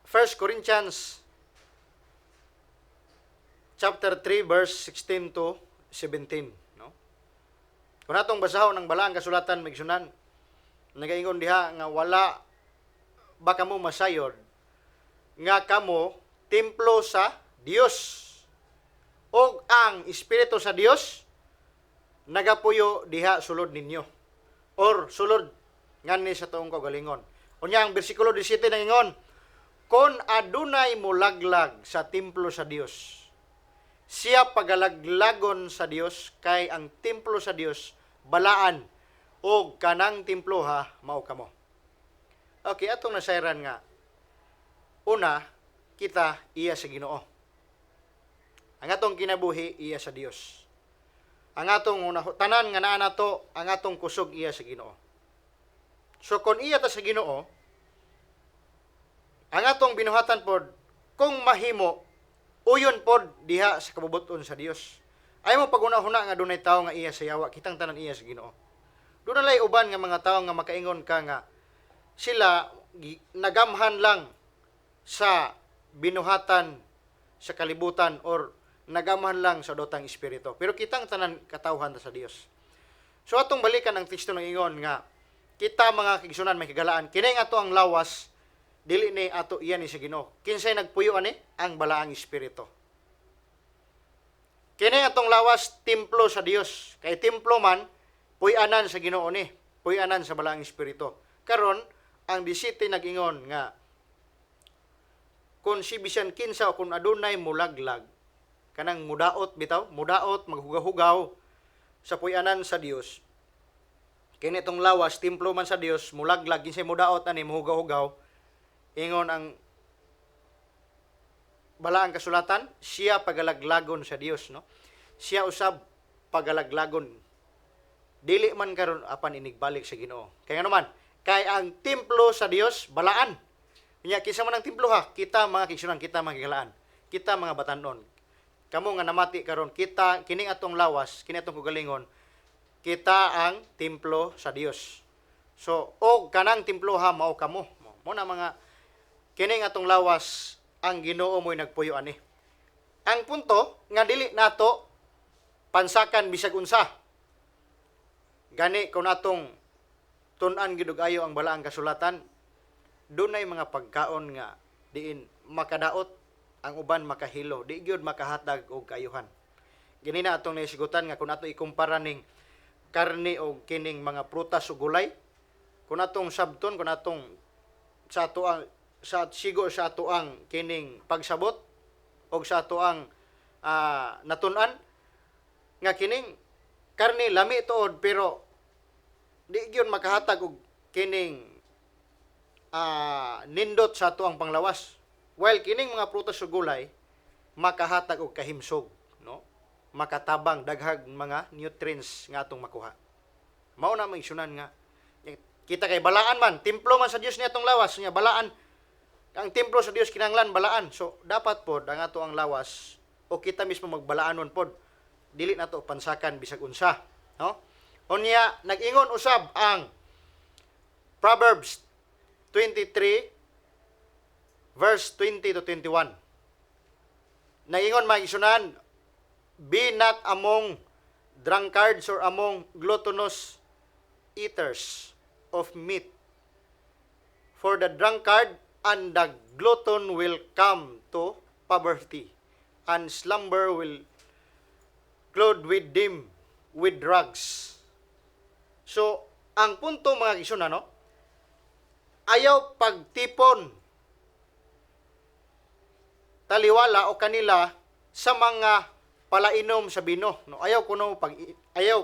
1 Corinthians chapter 3 verse 16 to 17, no? Kung atong basahon ang balaang kasulatan migsunan, nagaingon diha nga wala ba kamo masayod nga kamo templo sa Dios og ang espiritu sa Dios nagapuyo diha sulod ninyo or sulod ngani sa tuong kaugalingon. Unya ang bersikulo 17 nangingon, kon adunay mulaglag sa templo sa Dios, siya pagalaglagon sa Dios kay ang templo sa Dios balaan og kanang templo mao kamo. Okay, atong nasayran nga una kita iya sa Ginoo. Ang atong kinabuhi iya sa Dios. Ang atong tanan nga naa nato, ang atong kusog iya sa Ginoo. So kung iya ta sa Ginoo, ang atong binuhatan pod kung mahimo uyon pod diha sa kabubuton sa Dios. Ay mo paguna-huna nga dunay tawo nga iya sa yawa, kitang tanan iya sa Ginoo. Doon lay uban nga mga tawo nga makaingon ka nga sila nagamhan lang sa binuhatan sa kalibutan or nagamhan lang sa dotang espiritu. Pero kitang tanan katawhan sa Dios. So atong balikan ang teksto ng ingon nga kita mga kigsunan may kagalaan, kini nga to ang lawas, dili ni ato iyan ni sa Ginoo. Kinsay nagpuyo ani? Ang balaang espiritu. Kini atong lawas, templo sa Dios. Kay templo man, puy-anan sa Ginoo ni, puy-anan sa balaang espiritu. Karon ang disiti nag-ingon nga, kung si bisan kinsa o kung adunay mulaglag, kanang mudaot bitaw, mudaot, maghugaw-hugaw sa puy-anan sa Dios. Kini itong lawas, templo man sa Dios, mulaglag, kinsay mudaot ani, muhugaw-hugaw, ingon ang balaang kasulatan, siya pagalaglagon sa Dios, no? Siya usab pagalaglagon. Dili man karon apan inigbalik sa Ginoo. Kaya naman, kay ang templo sa Dios balaan. Nya kinsa man ang templo ha? Kita mga kigsunan, kita mga kigalaan, kita mga batanon. Kamo nga namati karon, kita kining atong lawas, kini atong kugalingon, kita ang templo sa Dios. So, og kanang templo ha mao kamo. Mo na mga kining atong lawas ang Ginoo mo'y nagpuyo ani. Ang punto nga dili nato pansakan bisag unsa. Gani kung atong tun-an gid ayo ang balaang kasulatan, dunay mga pagkaon nga diin makadaot, ang uban makahilo, di gyud makahatag og kaayuhan. Gini na atong naisigutan nga kung ato ikumpara ning karne o kining mga prutas o gulay, kung atong sabton, kung atong sa ato ang sa sigo sa ato ang kining pagsabot o sa ato ang natun-an nga kining karne lami tuod pero di gyud makahatag og kining nindot sa ato ang panglawas. While kining mga prutas o gulay makahatag og kahimsog, no? Makatabang daghag mga nutrients nga atong makuha. Mao na may sunan nga kita kay balaan man, templo man sa Dios niya atong lawas niya balaan. Ang templo sa Dios kinahanglan balaan. So dapat pod ang ato ang lawas o kita mismo magbalaanon pod. Dili nato pansakan bisag unsa, no? Unya nag-ingon usab ang Proverbs 23 verse 20 to 21. Nag-ingon mga isunan, be not among drunkards or among gluttonous eaters of meat. For the drunkard and the glutton will come to poverty, and slumber will clothe with them with drugs. So, ang punto mga kisunan, no? Ayaw pagtipon, taliwala o kanila sa mga palainom sa bino. No? Ayaw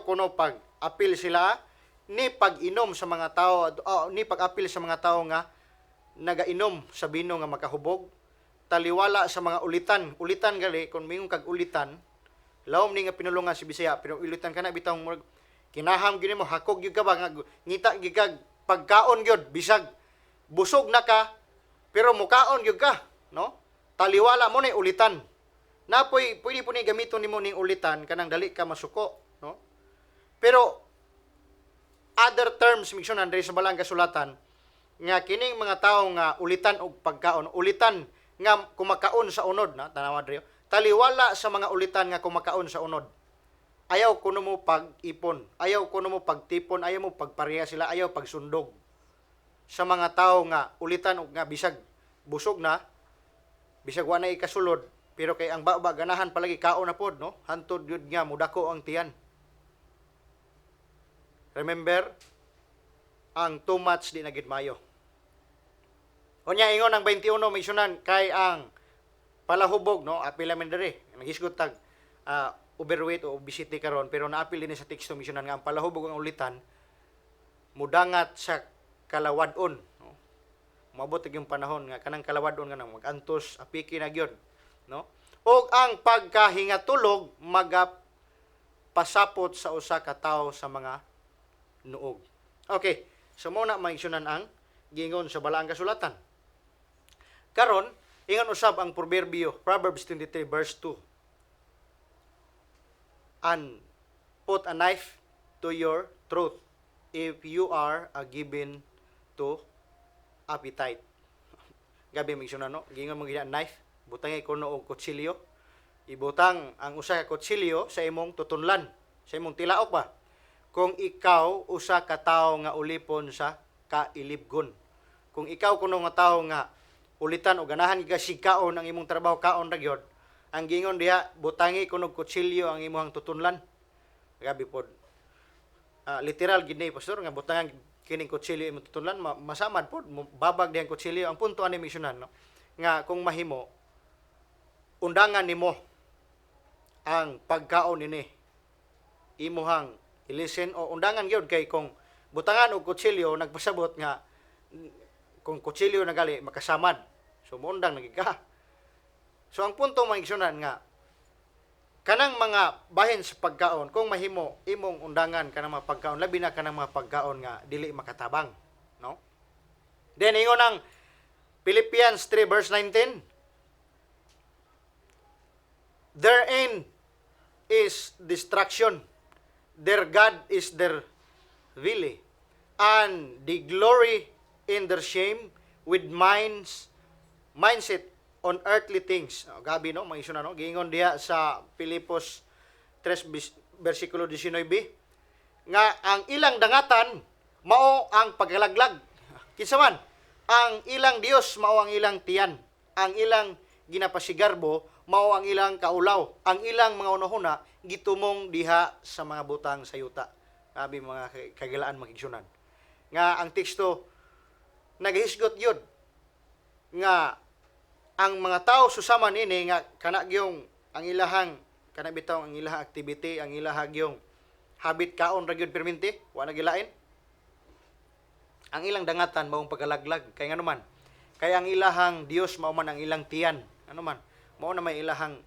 kuno pag apil sila ni pag-inom sa mga tao, ni pag-apil sa mga tao nga nagainom sa bino nga makahubog, taliwala sa mga ulitan gali kung mingong kag ulitan, lawom ni nga pinulungan si Bisaya, pero ulitan ka na bitaw kinaham gini mo hakog gyud ka ba nga ngita gyud kag pagkaon gyud bisag busog na ka pero mukaon gyud ka, no? Taliwala mo ni ulitan. Napoy pwede po ni gamiton nimo ning ulitan kanang dali ka masuko, no? Pero other terms misyon andre sa balang kasulatan nga kining mga tao nga ulitan og pagkaon, ulitan nga kumakaon sa unod na tanawa dre. Taliwala sa mga ulitan nga kumakaon sa unod. Ayaw kuno mo pag-ipon, ayaw kuno mo pagtipon, ayaw mo pagpareha sila, ayaw pagsundog sa mga tao nga ulitan og nga bisag busog na, bisag wa na ikasulod, pero kay ang baba ganahan palagi kaon na pod, no? Hantod yun nga mudako ang tiyan. Remember, ang too much di nagid mayo. Unya ingon ang 21 misyonan kay ang palahubog, no? Apila man diri, naghisgot tag overweight o obesity karon, pero naapil din sa teksto misyonan nga ang palahubog ang ulitan mudangat sa kalawadon, no? Maabot yung panahon nga kanang kalawadon nga nang magantos apiki na gyud, no? Og ang pagkahingatulog magapasapot sa usa ka tawo sa mga nuog. Okay, so muna maigsunan ang gingon sa balaang kasulatan. Karon, ingon usab ang proverbio, Proverbs 23 verse 2. And put a knife to your throat if you are given to appetite. Gabi migsunan, no? Gingon mo gina knife, butang kuno og kutsilyo. Ibutang ang usa ka kutsilyo sa imong tutunlan, sa imong tilaok ba. kung ikaw usa ka tawo nga ulipon sa kailibgon. Kung ikaw kuno nga tawo nga ulitan o ganahan ka sigkaon ang imong trabaho kaon ra gyud, ang gingon diha butangi kuno kutsilyo ang imong tutunlan. Gabi pod. Literal gid ni pastor nga butangan kining kutsilyo imong tutunlan, masamad pod babag dihang kutsilyo. Ang punto ani misyonan no nga kung mahimo undangan nimo ang pagkaon ini imuhang ilisen o undangan gyud kay kung butangan og kutsilyo nagpasabot nga kung kutsilyo nagali makasamad, so muundang nagika. So ang punto maigsunan nga kanang mga bahin sa pagkaon kung mahimo imong undangan kanang mga pagkaon, labi na kanang mga pagkaon nga dili makatabang, no? Then ingon ang Philippians 3 verse 19, their end is destruction, their God is their will, and the glory in their shame with mindset on earthly things. Gabi no, mga iso na no. Giingon diha sa Filipos 3 versikulo 19 nga ang ilang dangatan mao ang pagkalaglag. Kinsa man? Ang ilang Dios mao ang ilang tiyan. Ang ilang ginapasigarbo mao ang ilang kaulaw. Ang ilang mga unahuna gitumong diha sa mga butang sa yuta. Gabi mga kagilaan mga igsunan. Nga ang teksto naghisgot yun nga ang mga tao susama nini nga kana gyung ang ilahang kana bitaw ang ilahang activity, ang ilahang gyung habit kaon ra gyud perminti wa nagilain. Ang ilang dangatan maong pagkalaglag kay ngano man kay ang ilahang Dios mao man ang ilang tiyan, ano man mao na may ilahang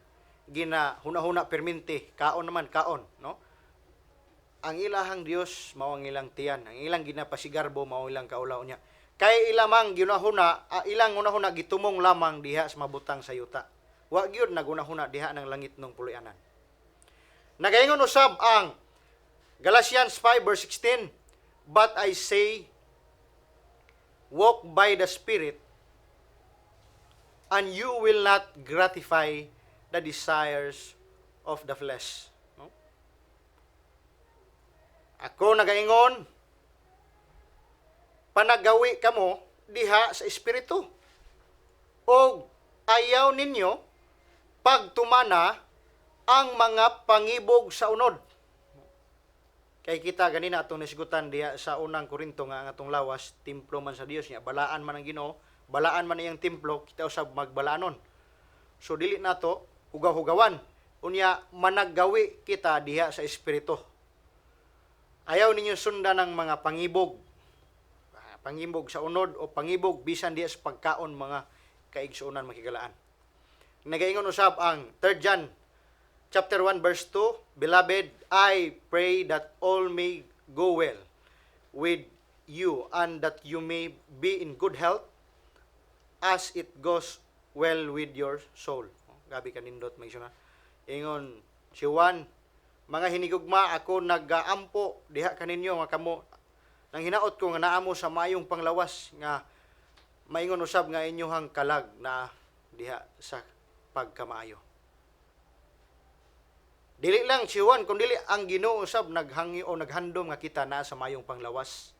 gina hunahuna perminti kaon naman kaon, no? Ang ilahang Dios mao ang ilang tiyan, ang ilang ginapasigarbo mao ilang kaulaw niya. Kay ilamang ginahuna, ilang unahuna gitumong lamang diha sa mabutang sa yuta. Wa gyud nagunahuna diha ng langit ng puloy-anan. Nagaingon usab ang Galatians 5 verse 16, but I say, walk by the Spirit, and you will not gratify the desires of the flesh. No? Ako nagaingon, panagawi kamo diha sa Espiritu. O ayaw ninyo pagtumana ang mga pangibog sa unod. Kay kita ganina atong nisgutan diha sa unang Korinto nga ang atong lawas, templo man sa Dios niya, balaan man ang Ginoo, balaan man iyang templo, kita usab magbalanon. So dili nato ugaw-hugawan. Unya managgawi kita diha sa Espiritu. Ayaw ninyo sundan ng mga pangibog sa unod o pangibog bisan diha sa pagkaon mga kaigsuonan makigalaan. Nagaingon usab ang 3 John chapter 1 verse 2, beloved, I pray that all may go well with you and that you may be in good health as it goes well with your soul. Gabi kanindot may na. Ingon si Juan, mga hinigugma ako nagaampo diha kaninyo nga kamo nang hinaot ko nga naamo sa mayong panglawas nga maingon usab nga inyohang kalag na diha sa pagkamaayo. Dili lang si Juan kundi ang Ginoo usab naghangi o naghandom nga kita na sa mayong panglawas.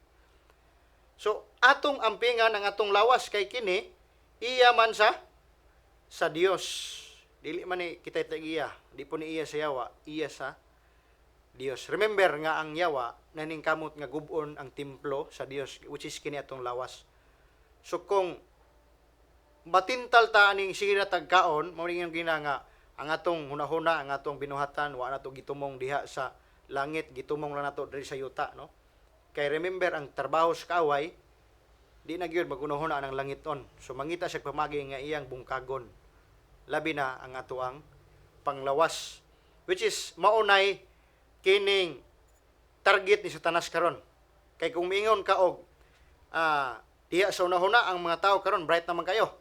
So atong ampingan ang atong lawas kay kini iya man sa Dios. Dili man ni kita iya, di po ni iya sa yawa, iya sa Dios. Remember nga ang yawa naning kamot nga gubon ang templo sa Dios which is kini atong lawas. So kung matintal ta aning sige na tagkaon, mao ning gina nga ang atong hunahuna, ang atong binuhatan, wa nato gitumong diha sa langit, gitumong lang nato diri sa yuta, no? Kay remember ang trabaho sa kaaway, di na gyud magunahuna ang langiton. So mangita siya pamagi nga iyang bungkagon. Labi na ang ato ang panglawas, which is maunay kining target ni Satanas karon. Kay kung miingon ka og diha sa unahuna ang mga tao karon bright naman kayo.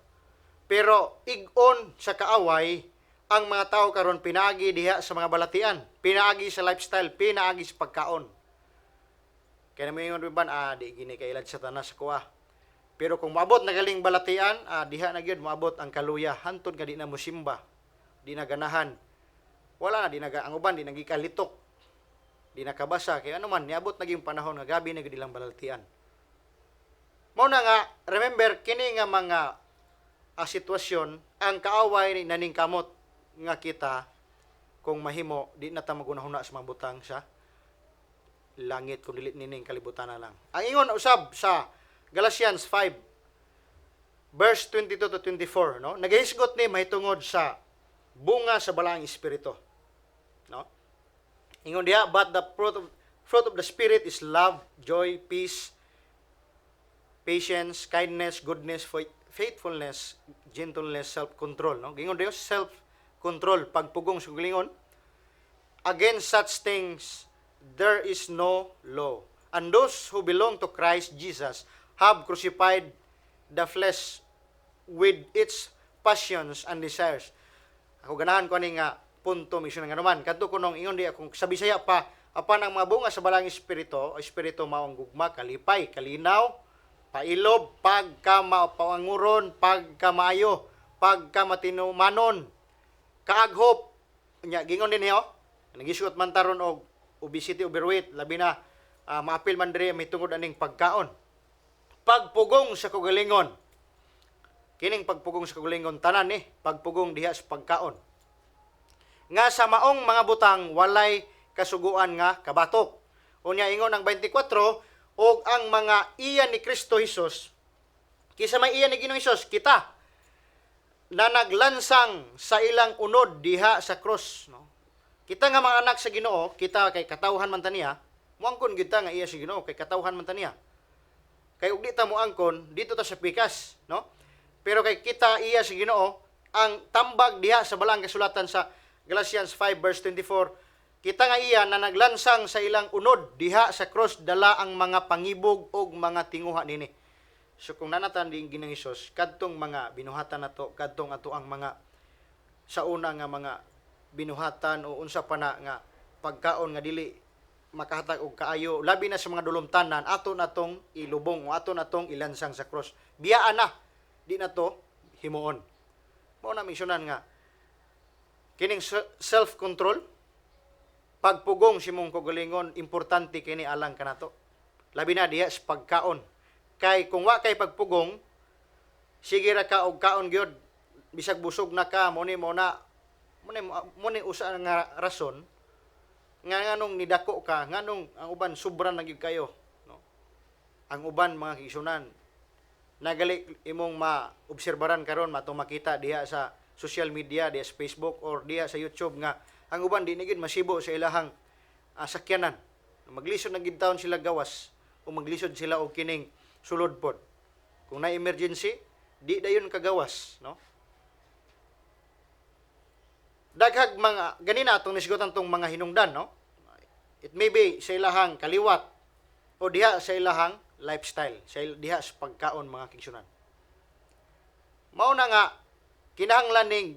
Pero ig-on sa kaaway ang mga tao karon pinaagi diha sa mga balatian, pinaagi sa lifestyle, pinaagi sa pagkaon. Kaya naman yung ban, di gini kailad Satanas sa kuha. Pero kung maabot na galing balatian, diha na gyud maabot ang kaluya, hantod nga di na musimba, di na ganahan. Wala na, ang uban, di nagikalitok. di nakabasa kay ano man niabot naging panahon nga gabi na gid ilang balaltian. Mao na nga remember kini nga mga sitwasyon ang kaaway ni naning kamot nga kita kung mahimo di na ta magunahuna sa mga butang sa langit kung dili nining kalibutan na lang. Ang ingon usab sa Galatians 5 verse 22 to 24, no? Nagahisgot ni mahitungod sa bunga sa balaang espiritu, no? Ingon diha, but the fruit of the spirit is love, joy, peace, patience, kindness, goodness, faithfulness, gentleness, self-control, no? Ingon diha self-control, pagpugong sa galingon. Against such things there is no law. And those who belong to Christ Jesus have crucified the flesh with its passions and desires. Ako ganahan ko ni nga punto misyon nga naman. Kadto ko nung ingon di akong sa Bisaya pa, apan ang mga bunga sa balang espiritu maong gugma, kalipay, kalinaw, pailob, pagkamaupanguron, pagkamaayo, pagkamatinumanon, kaaghop. Nya gingon din niyo, nagisgot man taron og obesity, overweight, labi na maapil man diri mitungod aning pagkaon. Pagpugong sa kagalingon. Kining pagpugong sa kagalingon tanan pagpugong diha sa pagkaon. Nga sa maong mga butang walay kasuguan nga kabatok. Unya ingon ang 24 og ang mga iya ni Kristo Hesus kisa may iya ni Ginoong Hesus kita na naglansang sa ilang unod diha sa cross, no? Kita nga mga anak sa Ginoo, kita kay katawhan man taniya, muangkon kita nga iya sa Ginoo kay katawhan man taniya. Kay ug di ta muangkon dito ta sa pikas, no? Pero kay kita iya sa Ginoo, ang tambag diha sa balang kasulatan sa Galatians 5 verse 24, kita nga iya na naglansang sa ilang unod diha sa cross dala ang mga pangibog og mga tinguha nini. So kung nanatan din Ginoong Hesus, kadtong mga binuhatan nato, kadtong ato ang mga sa una nga mga binuhatan o unsa pa na nga pagkaon nga dili makahatag og kaayo, labi na sa mga dulumtanan, ato natong ilubong o ato natong ilansang sa cross. Biyaan na, di na to himuon. Mao na misyonan nga kining self-control, pagpugong simong kagalingon, importante kini alang kanato. Labi na diha sa pagkaon. Kay kung wa kay pagpugong, sige ra ka og kaon gyud, bisag busog na ka, mo ni usa nga rason nga nganong nidako ka, nganong ang uban sobra na gyud kayo, no? Ang uban mga kigsunan nagali imong maobserbaran karon matong makita diha sa social media, diha sa Facebook or diha sa YouTube nga ang uban di na gyud masibo sa ilahang sakyanan. Maglisod na gid taon sila gawas o maglisod sila og kining sulod pod. Kung na emergency, di dayon kagawas, no? Daghag mga ganina atong nisgutan tong mga hinungdan, no? It may be sa ilahang kaliwat o diha sa ilahang lifestyle, sa diha sa pagkaon mga kigsunan. Mao na nga kinahanglan ning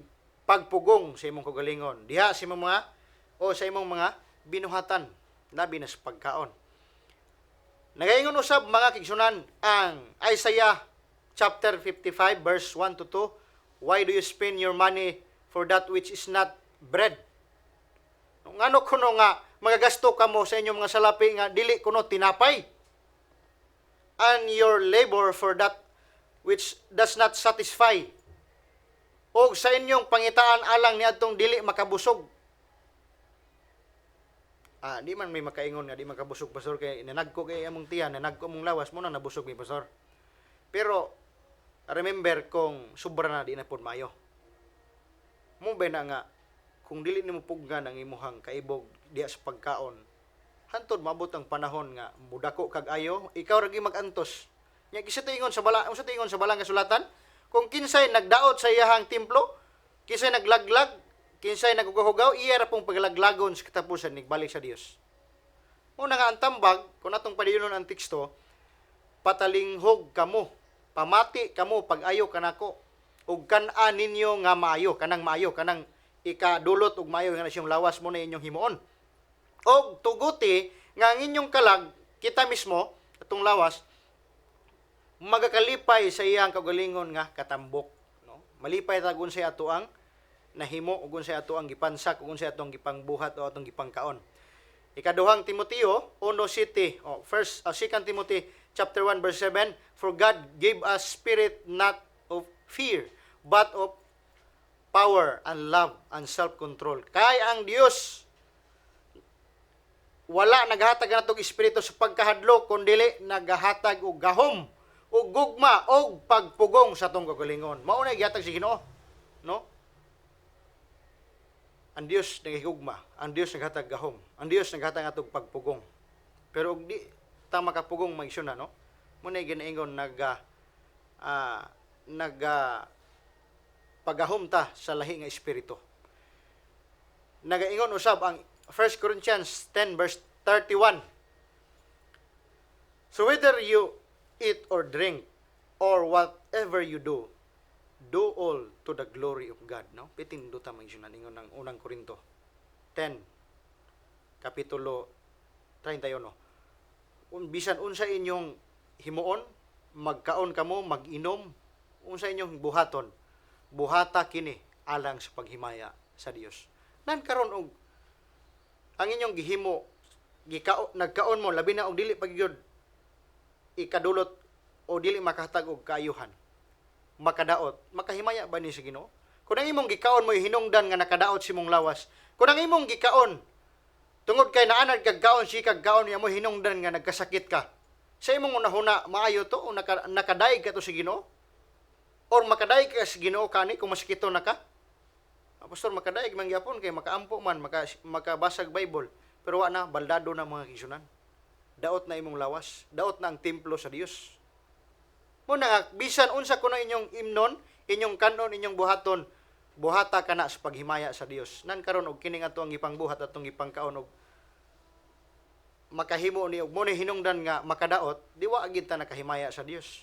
pagpugong sa imong kagalingon diha sa imong mga o sa imong mga binuhatan labi na sa pagkaon. Nagaingon usab mga kigsunan ang Isaiah chapter 55 verse 1 to 2, why do you spend your money for that which is not bread? Ngano kuno nga magagasto kamo sa inyong mga salapi nga dili kuno tinapay? And your labor for that which does not satisfy. O sa inyong pangitaan alang niadtong dili makabusog. Di man may makaingon nga di makabusog, pastor, kay nanagko kay among tiyan, nanagko among lawas mo na nabusog mi, pastor. Pero remember kung sobra na di na pud maayo. Mo ba na nga kung dili nimo puggan ang imuhang kaibog diha sa pagkaon, hantod maabot ang panahon nga mudako kag ayo, ikaw ra gi magantos. Nya kisa tingon sa balang kasulatan, kung kinsay nagdaot sa iyahang templo, kinsay naglaglag, kinsay nagugahugaw, iya ra pong paglaglagon sa katapusan nigbalik sa Dios. Una nga ang tambag, kung atong padayonon ang teksto, patalinghog kamo, pamati kamo pag ayo kanako, ug kan-an ninyo nga maayo, kanang ikadulot ug maayo nga siyang lawas mo na inyong himuon. Og tuguti nga ang inyong kalag, kita mismo, atong lawas, magakalipay sa iyang kagalingon nga katambok. No? Malipay ta kung sa ato ang nahimo, ug kung sa ato ang gipansak, ug kung sa ato ang gipangbuhat o atong gipangkaon. Ikaduhang Timoteo 1:7. First, 2 Timothy chapter 1 verse 7. For God gave us spirit not of fear, but of power and love and self-control. Kay ang Dios wala naghatag natong espiritu sa pagkahadlok, kundi naghatag og gahom, og gugma, og pagpugong sa atong kagalingon. Mao na gihatag si Ginoo, no? Ang Dios nagahigugma, ang Dios naghatag gahom, ang Dios naghatag atong pagpugong. Pero og di ta makapugong magsuna, no? Muna ginaingon pagahom ta sa lahi nga espiritu. Nagaingon usab ang 1 Corinthians 10 verse 31. So whether you eat or drink or whatever you do all to the glory of God. No? Pitinduta magsuna ingon ng unang Korinto 10 kapitulo 31. Bisan unsa inyong himuon, magkaon kamo, mag-inom, unsa inyong buhaton, buhata kini alang sa paghimaya sa Dios. Nan karon og ang inyong gihimo nagkaon mo labi na og dili pagyud ikadulot o dili makahatag og kaayuhan, makadaot, makahimaya ba ni sa Ginoo? Kung ang imong gikaon mo hinungdan nga nakadaot si mong lawas, kung ang imong gikaon tungod kay naanad kag kaon si kag kaon niya mo hinungdan nga nagkasakit ka, sa imong unahuna maayo to o nakadaig ka to si Ginoo? Or makadaig ka si Ginoo kani kung masikito na ka? Pastor, makadaig man gyapon kay makaampo man, makabasag Bible, pero wa na baldado na mga kigsunan. Daot na imong lawas, daot na ang templo sa Dios. Muna bisan unsa kuno inyong imnon, inyong kanon, inyong buhaton, buhata kana sa paghimaya sa Dios. Nan karon og kini ato ang ipangbuhat atong ipangkaon og makahimo ni og mo ni hinungdan nga makadaot, di wa gid ta nakahimaya sa Dios.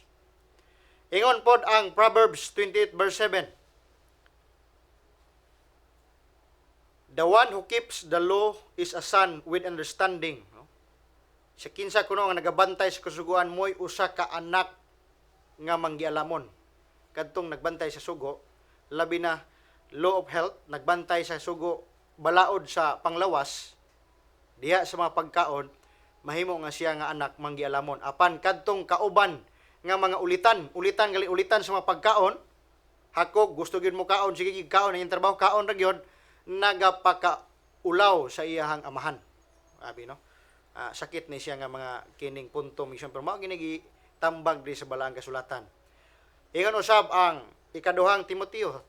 Ingon pod ang Proverbs 28 verse 7. The one who keeps the law is a son with understanding. No? Sa kinsa kuno nga nagabantay sa kasuguan mo'y usa ka anak nga manggialamon. Kadtong nagbantay sa sugo, labi na law of health, nagbantay sa sugo, balaod sa panglawas, diha sa mga pagkaon, mahimo nga siya nga anak manggialamon. Apan kadtong kauban nga mga ulitan sa mga pagkaon, hakog gusto gyud mo kaon, sige gyud kaon, ang trabaho kaon ra gyud, nagapakaulaw sa iyahang amahan. Abi no? Sakit ni siya nga mga kining punto mission pero mao ginigi tambag di sa balaang kasulatan. Ingon usab ang ikaduhang Timoteo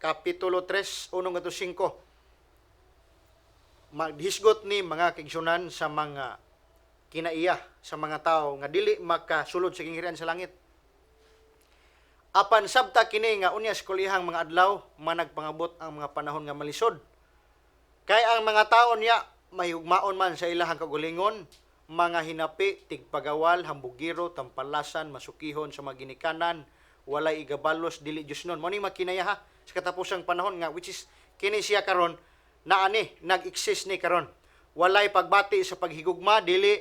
kapitulo 3 1-5. Maghisgot ni mga kigsunan sa mga kinaiya sa mga tao nga dili makasulod sa kinghirian sa langit. Apan sabta kini nga unya sa kulihang mga adlaw managpangabot ang mga panahon nga malisod. Kay ang mga tao niya mahigugmaon man sa ilahang kagulingon, mga hinapi, tigpagawal, hambugiro, tampalasan, masukihon sa mga ginikanan, walay igabalos, dili Diyos nun. Mao ni makinayaha sa katapusang panahon nga which is kini siya karon na nag-exist ni karon. Walay pagbati sa paghigugma, dili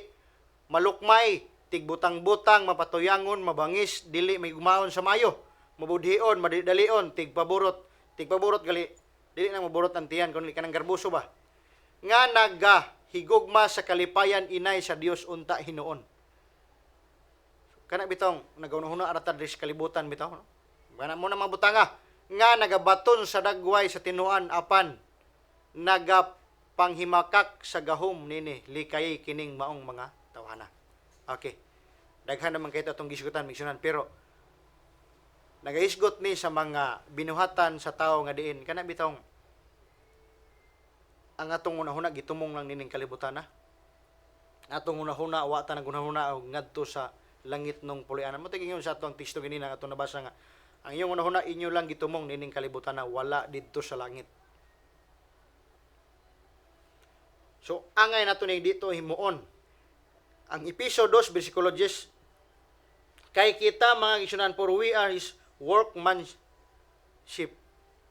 malukmay, tigbutang-butang, mapatuyangon, mabangis, dili may gumaon sa mayo, mabudhion, madidalion, tigpaburot gali, dili na maburot ang tiyan, kundi kanang garbuso ba? Nga nagahigugma sa kalipayan inay sa Dios unta hinuon. Kana bitong nagaunahuna aratad sa kalibutan bitaw, no? Kana mo na mabutanga nga nagabaton sa dagway sa tinuan apan nagapanghimakak sa gahom nini likay kining maong mga tawhana. Okay. Daghan naman kayo itong gisgutan, misyonan. Pero, nagaisgot ni sa mga binuhatan sa tao nga diin. Kana bitong, ang atong unahuna, gitumong lang nining kalibutan na. Atong unahuna, wata na unahuna, ngadto sa langit nung pulianan. Matiging yun sa atong teksto ganina, atong nabasa nga. Ang iyong unahuna, inyo lang gitumong nining kalibutan na wala dito sa langit. So, angay nato ni dito himuon. Ang Episod 2, versikulo 10, kay kita mga kigsunan, for we are His workmanship,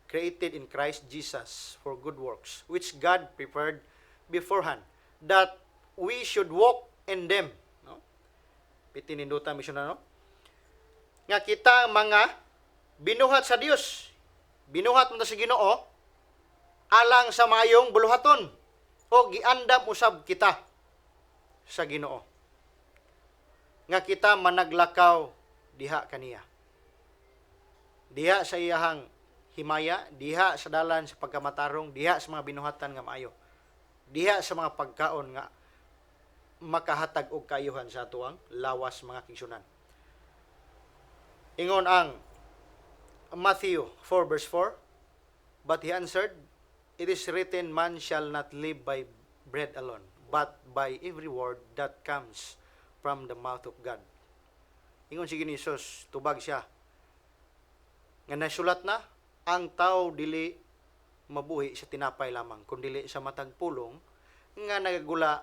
created in Christ Jesus for good works, which God prepared beforehand, that we should walk in them. No? Pitinindutan, misyonan, no? Nga kita mga binuhat sa Dios, binuhat mo na sa Ginoo, alang sa mayong buluhaton. o giandam usab kita sa Ginoo nga kita managlakaw diha kaniya, diha sa iyahang himaya, diha sa dalan sa pagkamatarong, diha sa mga binuhatan nga maayo, diha sa mga pagkaon nga makahatag og kaayuhan sa atuang lawas mga kigsunan. Ingon ang Matthew 4 verse 4, but he answered, it is written, man shall not live by bread alone, but by every word that comes from the mouth of God. Ingon si Jesus, tubag siya, nga nasulat na, ang tao dili mabuhi sa tinapay lamang, kundi sa matag pulong nga nagagula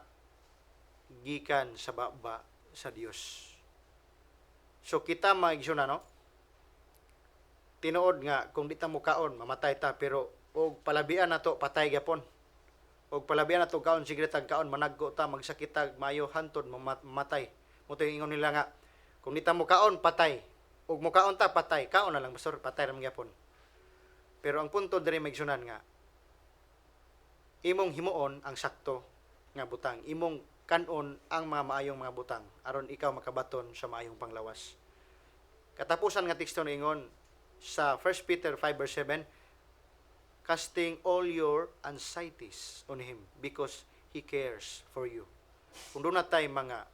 gikan sa baba sa Dios. So kita maigsunan, no? Tinuod nga kung di ta mukaon mamatay ta, pero og palabian nato patay gyapon. Og palabian nato kaon sige tag kaon managko ta, magsakit tag mayo hantod mamatay. Mo to ingon nila nga kung di ta mukaon patay, og mukaon ta patay, kaon na lang basur patay ra man gyapon. Pero ang punto diri maigsunan nga imong himuon ang sakto nga butang, imong kanon ang mga maayong mga butang aron ikaw makabaton sa maayong panglawas. Katapusan nga teksto ingon sa 1 Peter 5 verse 7, casting all your anxieties on Him because He cares for you. Kung doon na tayo mga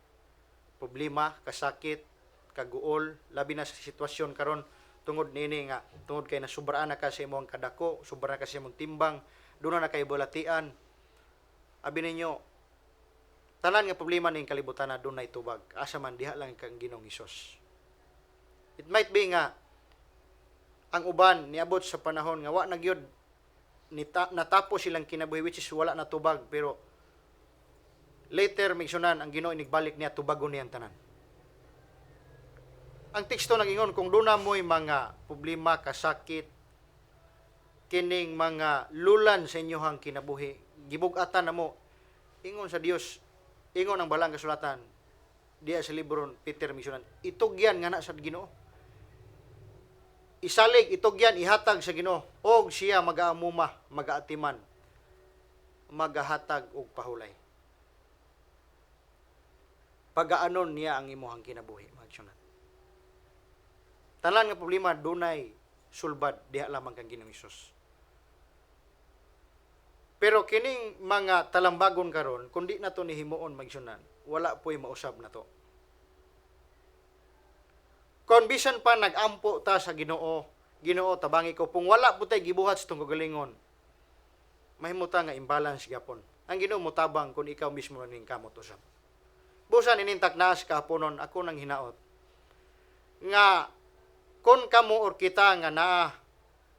problema, kasakit, kaguol, labi na sa sitwasyon karon tungod nini nga, tungod kay nasubraan na ka sa imong kadako, sobra na ka sa imong timbang, doon na kay bulatian. Abi ninyo, tanan nga problema ning kalibutan na doon na itubag. Asa man diha lang kang Ginoong Hesus. It might be nga ang uban niabot sa panahon nga wa na gyud natapos silang kinabuhi, which is wala na tubag, pero later migsunan ang Ginoo inigbalik niya tubagon niyang tanan. Ang teksto nagingon kung doon na mo'y mga problema, kasakit, kining mga lulan sa inyohang kinabuhi, gibug-atan na mo, ingon sa Dios, ingon ang balang kasulatan diya sa libro Peter migsunan, itugyan nga na sa Ginoo. Isalig, itugyan, ihatag sa Ginoo, og siya mag-aamuma, mag-aatiman, magahatag og pahulay. Pagaanon niya ang imuhang kinabuhi, magsunan. Tanan nga problema, dunay sulbad, diha lamang kang Ginoong Hesus. Pero kining mga talambagon karon, kundi na to ni himuon magsunan, wala po'y mausab na to. Kung bisan pa nag-ampo ta sa Ginoo, Ginoo tabangi ko, kung wala po tayo gibuhat sa itong kagalingon, mahimuta nga imbalance gyapon. Ang Ginoo mo tabang kung ikaw mismo ning kamot usab. Busan inintak naas kahaponon, ako nang hinaot. Nga, kung kamo or kita nga naa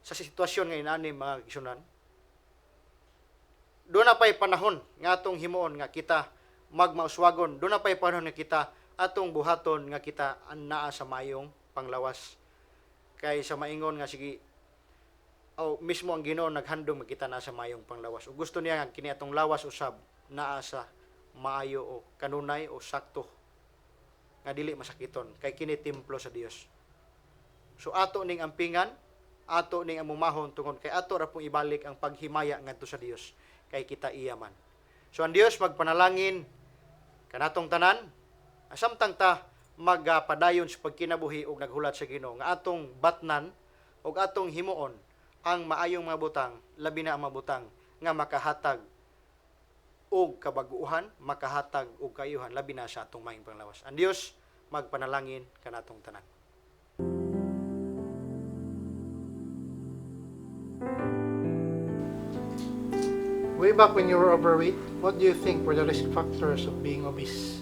sa sitwasyon nga inani mga kisunan, doon na pa'y panahon nga atong himuon nga kita magmauswagon, doon na pa'y panahon nga kita atong buhaton nga kita naa sa mayong panglawas. Kay sa maingon nga sige mismo ang Ginoo naghandom makita na sa mayong panglawas. O gusto niya nga kini atong lawas usab naa sa maayo o kanunay o sakto nga dili masakiton kay kini templo sa Dios. So ato ning ampingan, ato ning amumahon tungod kay ato ra pong ibalik ang paghimaya ngadto sa Dios kay kita iyaman. So ang Dios magpanalangin kanatong tanan samtang ta magpadayon sa pagkinabuhi og naghulat sa Ginoo nga atong batnan og atong himuon ang maayong mga butang, labi na ang mga butang nga makahatag og kabaguhan, makahatag og kayuhan labi na sa atong maayong panglawas. Ang Dios magpanalangin kanatong tanan. Way back when you were overweight, what do you think were the risk factors of being obese?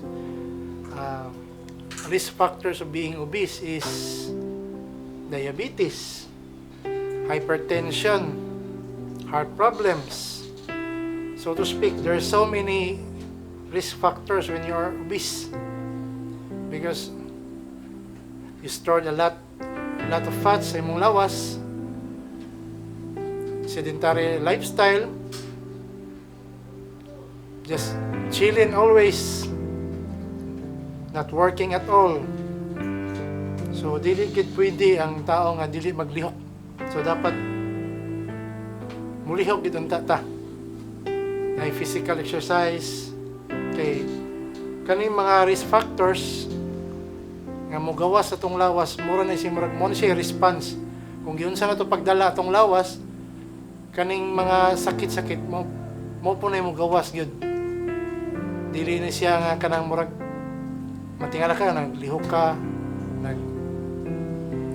Risk factors of being obese is diabetes, hypertension, heart problems. So to speak, there are so many risk factors when you are obese because you stored a lot of fats sa imong lawas, sedentary lifestyle, just chilling always, not working at all. So dili gid pwede ang tao nga dili maglihok. So dapat mulihok gid unta ta. ay physical exercise. Kay kaning mga risk factors nga mogawas sa tong lawas, mura na siya response. Kung giunsa na to pagdala atong lawas, kaning mga sakit-sakit mo po na mo gawas gyud. Dili na siya nga kanang murag matingala ka, naglihok ka,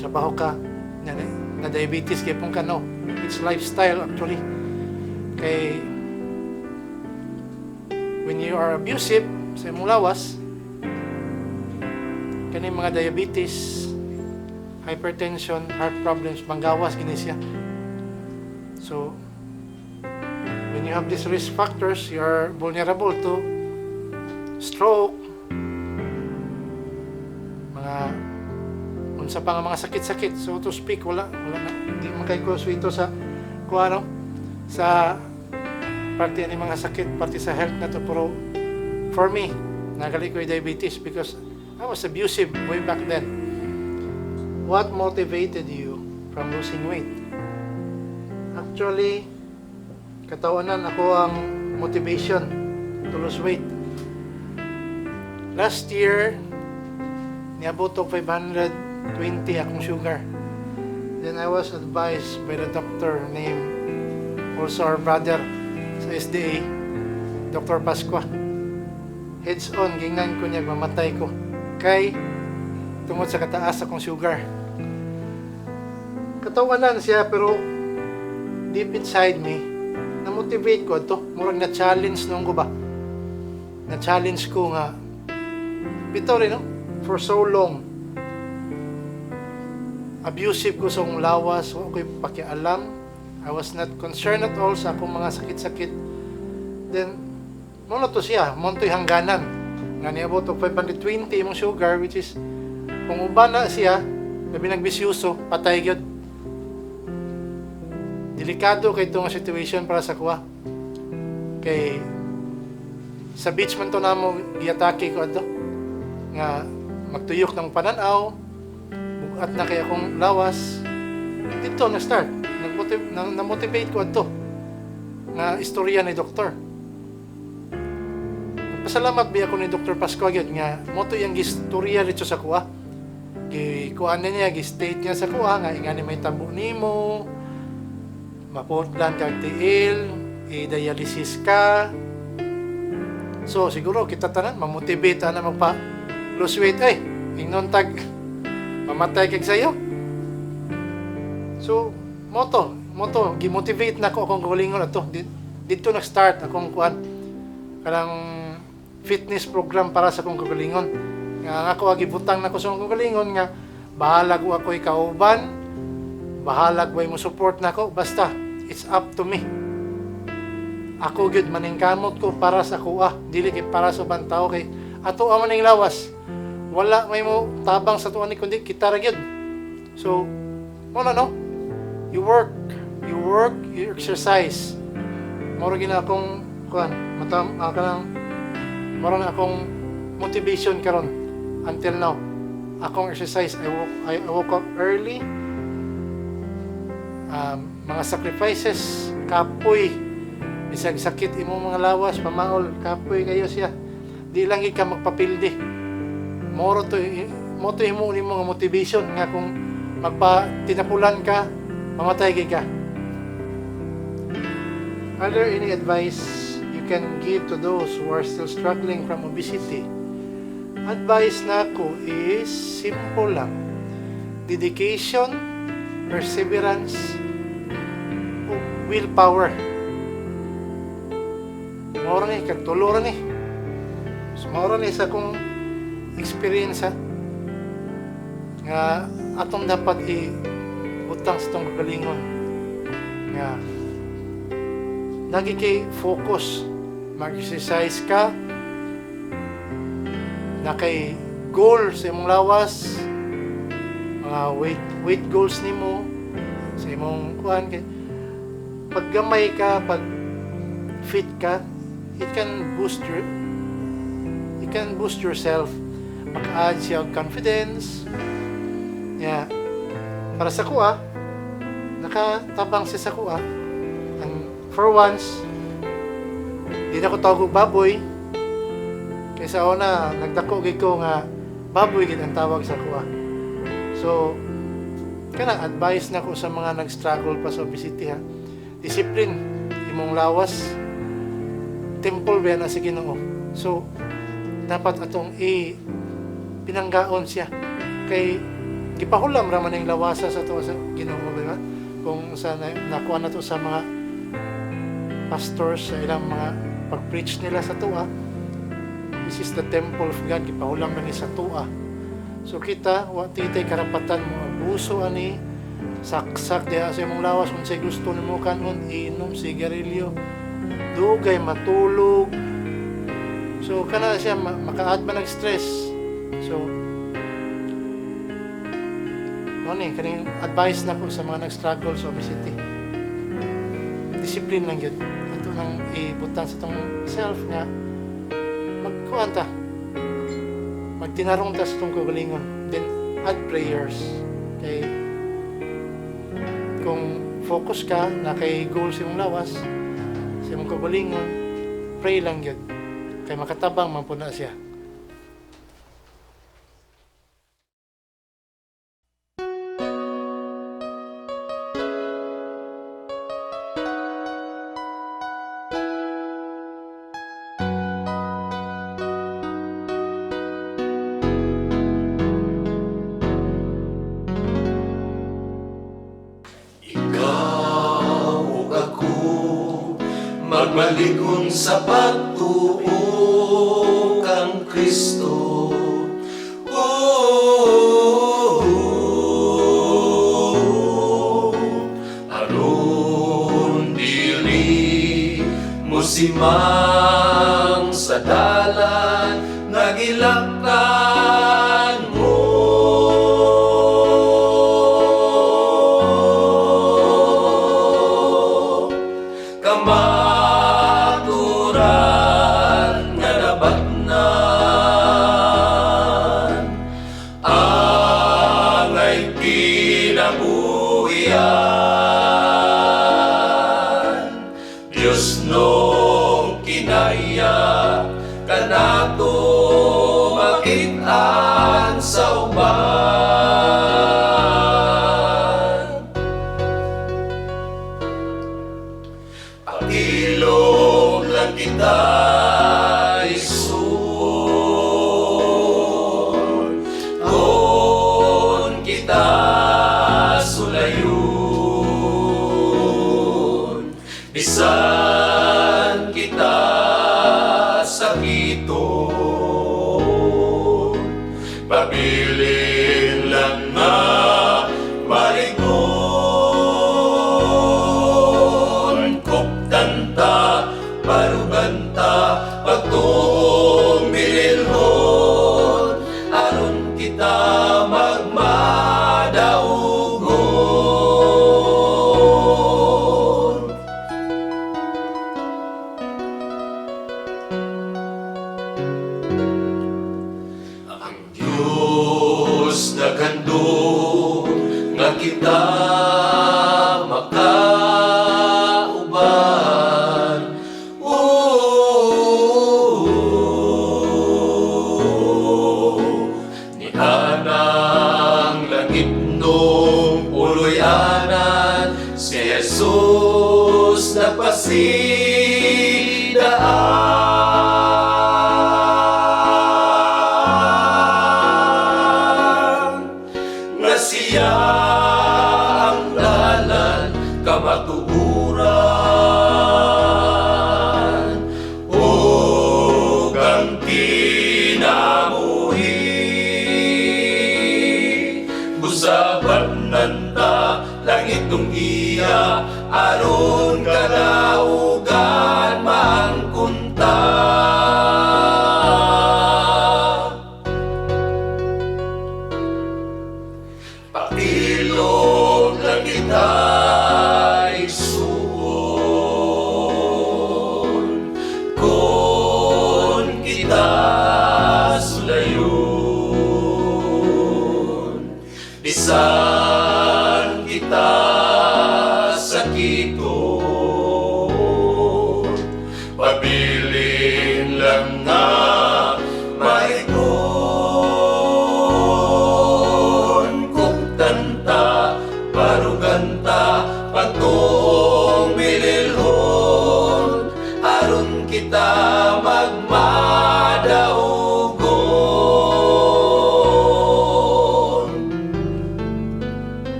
trabaho ka, na diabetes kay pong kano. It's lifestyle actually. Kay when you are abusive sa imong lawas, kaning mga diabetes, hypertension, heart problems, manggawas gini siya. So, when you have these risk factors, you are vulnerable to stroke, mga unsa pa nga mga sakit-sakit. So to speak, wala na, hindi man kay konsulto sa kuano sa parte ni mga sakit, parte sa health na to. Pero for me, nagali ko yung diabetes because I was abusive way back then. What motivated you from losing weight? Actually, katawanan ako ang motivation to lose weight. Last year, niabot og 520 akong sugar. Then I was advised by the doctor named also our brother sa SDA, Dr. Pasqua. Heads on, gingnan ko niya, mamatay ko. Kay, tungod sa kataas akong sugar. Katawanan siya, pero deep inside me, na-motivate ko ito. Murag na-challenge nung ko ba? Na-challenge ko nga, bito rin, no? For so long, abusive ko sa akong lawas, wala ko'y pakialam. I was not concerned at all sa akong mga sakit-sakit. Then, muna to siya, muna to'y hangganan. Nga niabot og 520 imong sugar, which is, kung uban na siya, labi nagbisyuso, patay gyud. Delikado kay itong situation para sa kuha. Kay, sa beach man to na mo, giatake ko ato. Nga, magtuyok ng pananaw, bukat na kay akong lawas. Dito na-start. Na-motivate ko ato. Nga istorya ni doktor. Pasalamat ba ako ni Dr. Pasqua gyud nga moto yang gistorya dito sa kuha. Kuan niya, gi-state niya sa kuha nga ingani may tabo nimo, maputlan kag tiil, i-dialysis ka. So siguro kita tanan mamotivate na magpa lose weight ay ingnon tag mamatay kag sayo. So moto gi-motivate na ko akong galingon ato. Dito nag-start akong kuan kanang fitness program para sa akong kagalingon. Nga ako gibutang nako sa akong kagalingon nga bahala ko ako'y kauban, bahala ko mo support nako, basta it's up to me. Ako gyud maningkamot ko para sa kuha, dili kay para sa ubang tao kay ato man ning lawas. Wala may mo tabang sa tuan ni kundi kita ra gyud. So, wala no. You work, you exercise. Moro gina akong kuan, kanang moro na akong motivation karon until now. Akong exercise, I woke up early. Mga sacrifices, kapoy. Bisag sakit imong mga lawas, pamaol, kapoy kayo siya. Di lang ka magpapildi. Moro to imo ni mga motivation nga kung magpa-tinapulan ka, mamatay ka. Are there any advice you can give to those who are still struggling from obesity? Advice na ko is simple lang. Dedication, perseverance, willpower. Maura ni, kagtuluran ni. So, maura ni sa kong experience nga atong dapat i-utang sa itong kagalingon. Nga, lagi kay focus. Mag-exercise ka, na kay goal sa imong lawas, mga weight goals nimo sa imong kuan kay paggamay ka, pag fit ka, it can boost yourself, maka-add siya og confidence. Yeah. Para sa kuha, nakatabang siya sa kuha, and for once Di na ko tawag og baboy. Kaysa una, nagdako gid ko nga baboy gid ang tawag sa kuha. So, kanang advice na ko sa mga nag-struggle pa sa obesity ha. Discipline, imong lawas, temple ba na sa Ginoo. So, dapat atong pinanggaon siya. Kay gipahulam ra man ang lawasa sa to sa Ginoo ba? Kung sa nakuha na to sa mga pastors sa ilang mga pag-preach nila sa tuwa, this is the temple of God, gipahulam na ni sa tuwa. So kita, titay karapatan mo, abuso ani, saksak diha sa imong lawas, kung say gusto nimo kanon, inom, sigarilyo, dugay, matulog. So kana siya, maka-add man ng stress. So, kaning advice na ko sa mga nag-struggle sa obesity. Discipline lang yun. Ito nang ibutan sa itong self nga magkuhan ta. Magtinarong ta sa itong kagalingon. Then, add prayers. Kay, kung focus ka na kay goal sa imong lawas, sa imong kagalingon, pray lang yun. Kay makatabang man po na siya. Ikaw o ako, magmalikon sa pagtuo kang Kristo. Aron dili mo simang sa dalan nagilaktan mo. Kamaturan nga nabatnan angay kinabuhian. Diyos nung kinaya kanato makitaan sa uban. Pakilog lang kita, Isun, kung kita sulayon. Bisan kita sakiton, pabilin lang nga maligon. Kuptanta, paruganta, pagtuong mililhon, aron kita magmadaugon. Ang Diyos naghandog nga kita makauban. Ni anang langit nung uloy anan, si Jesus napasidaan. Nga siya ang dalan kamatuuran ug ang kinabuhi. Busaban nanta langit nung iya aron kalaugan mangkunta. Pakilog lang kita, Isun, kung kita sulayon. Bisan kita sakiton, pabilin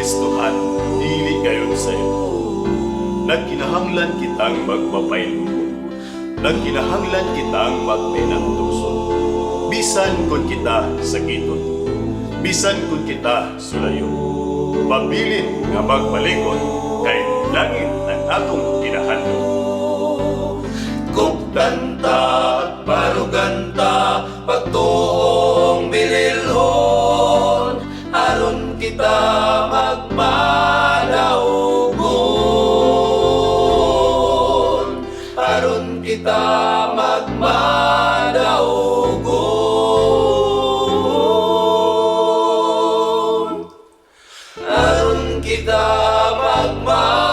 Kristohan, dili gayon sayo. Nagkinahanglan kitang magpapaylumo. Nagkinahanglan kitang magpinagtuso. Bisan kun kita sakiton. Bisan kun kita sulayon. Pabilin nga magpalingon kay langit ang atong kinahandog. Kuktanta at baruganta, pagtuong bililhon, aron kita magmadaugon. Aron kita magmadaugon. Aron kita magmadaugon.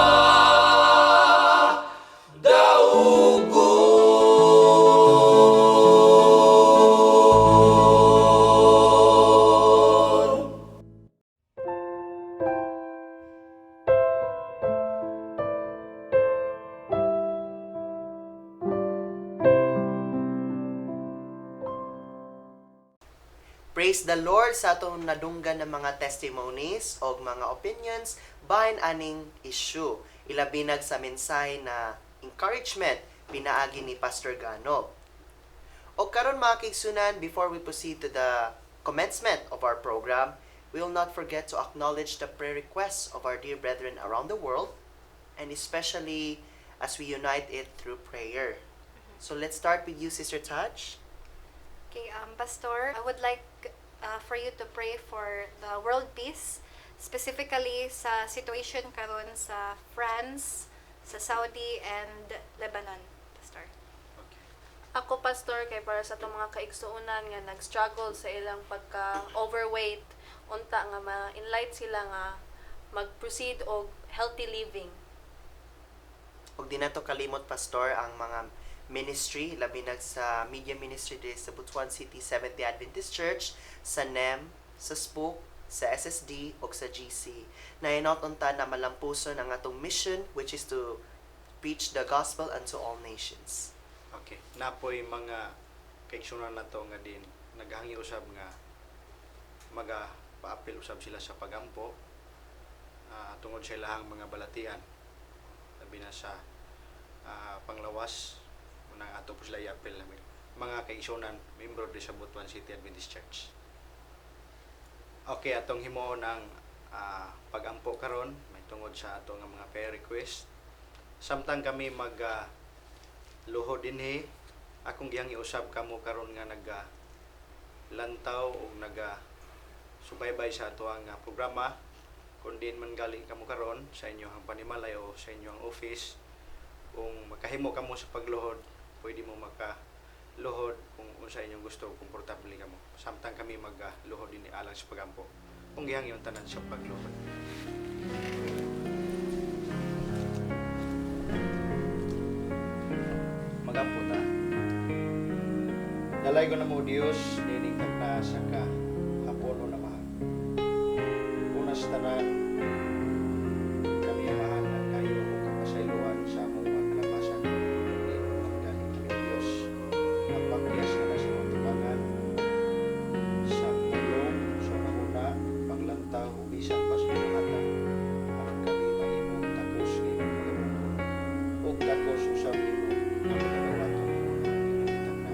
Praise the Lord sa atong nadunggan ng mga testimonies o mga opinions bahin aning issue. Ilabinag sa mensahe na encouragement pinaagi ni Pastor Gano. O karon mga kaigsunan, before we proceed to the commencement of our program, we will not forget to acknowledge the prayer requests of our dear brethren around the world, and especially as we unite it through prayer. So let's start with you, Sister Taj. Okay, Pastor, I would like for you to pray for the world peace, specifically sa situation karon sa France, sa Saudi, and Lebanon, Pastor. Ako, Pastor, kay para sa itong mga kaigsuunan nga nag-struggle sa ilang pagka-overweight, unta nga ma-enlight sila nga mag-proceed og healthy living. Huwag din nato kalimot, Pastor, ang mga ministry, labi na sa media ministry dito sa Butuan City Seventh-day Adventist Church, sa NEM, sa SPOOK, sa SSD, o sa GC. Na inautunta na malampuson ang atong mission, which is to preach the gospel unto all nations. Okay, napoy mga kaigsunan na to nga din naghangi usab nga paapil usab sila sa pagampo tungod sa ilahang mga balatian labi na sa panglawas nang ato po sila i-apil namin mga kaigsunan membro di sa Butuan City Adventist Church. Okay, atong himo ng pagampo karon may tungod sa atong mga prayer request. Samtang kami mag luhod dinhi, akong gihang iusab kamo karon nga lantaw o subaybay sa ato ang programa. Kung din man galing kamo karon sa inyong panimalay o sa inyong office, kung makahimo kamo sa pagluhod, pwede mo makaluhod kung sa inyong gusto, komportable kamo. Samtang kami magluhod dinhi alang sa pagampo. Kung gihang yung tanan sa pagluhod. Magampo ta. Dalay ko na mo Diyos, dinig na sa ka hapono na mahal. Unas tanan, kami mahal ng kayo kung kapasailuan sa mong mga kalabasan. Hindi magdali kami Diyos. Ang pagyas na sa mga tubangan sa pulong, sa nahuna, panglantaw, ubisan pa sa mga hatan. Ang kami mahimong tapos ni mga mundo. Huwag tapos usap ni mo na magkagawato ni mo na pinilitan na.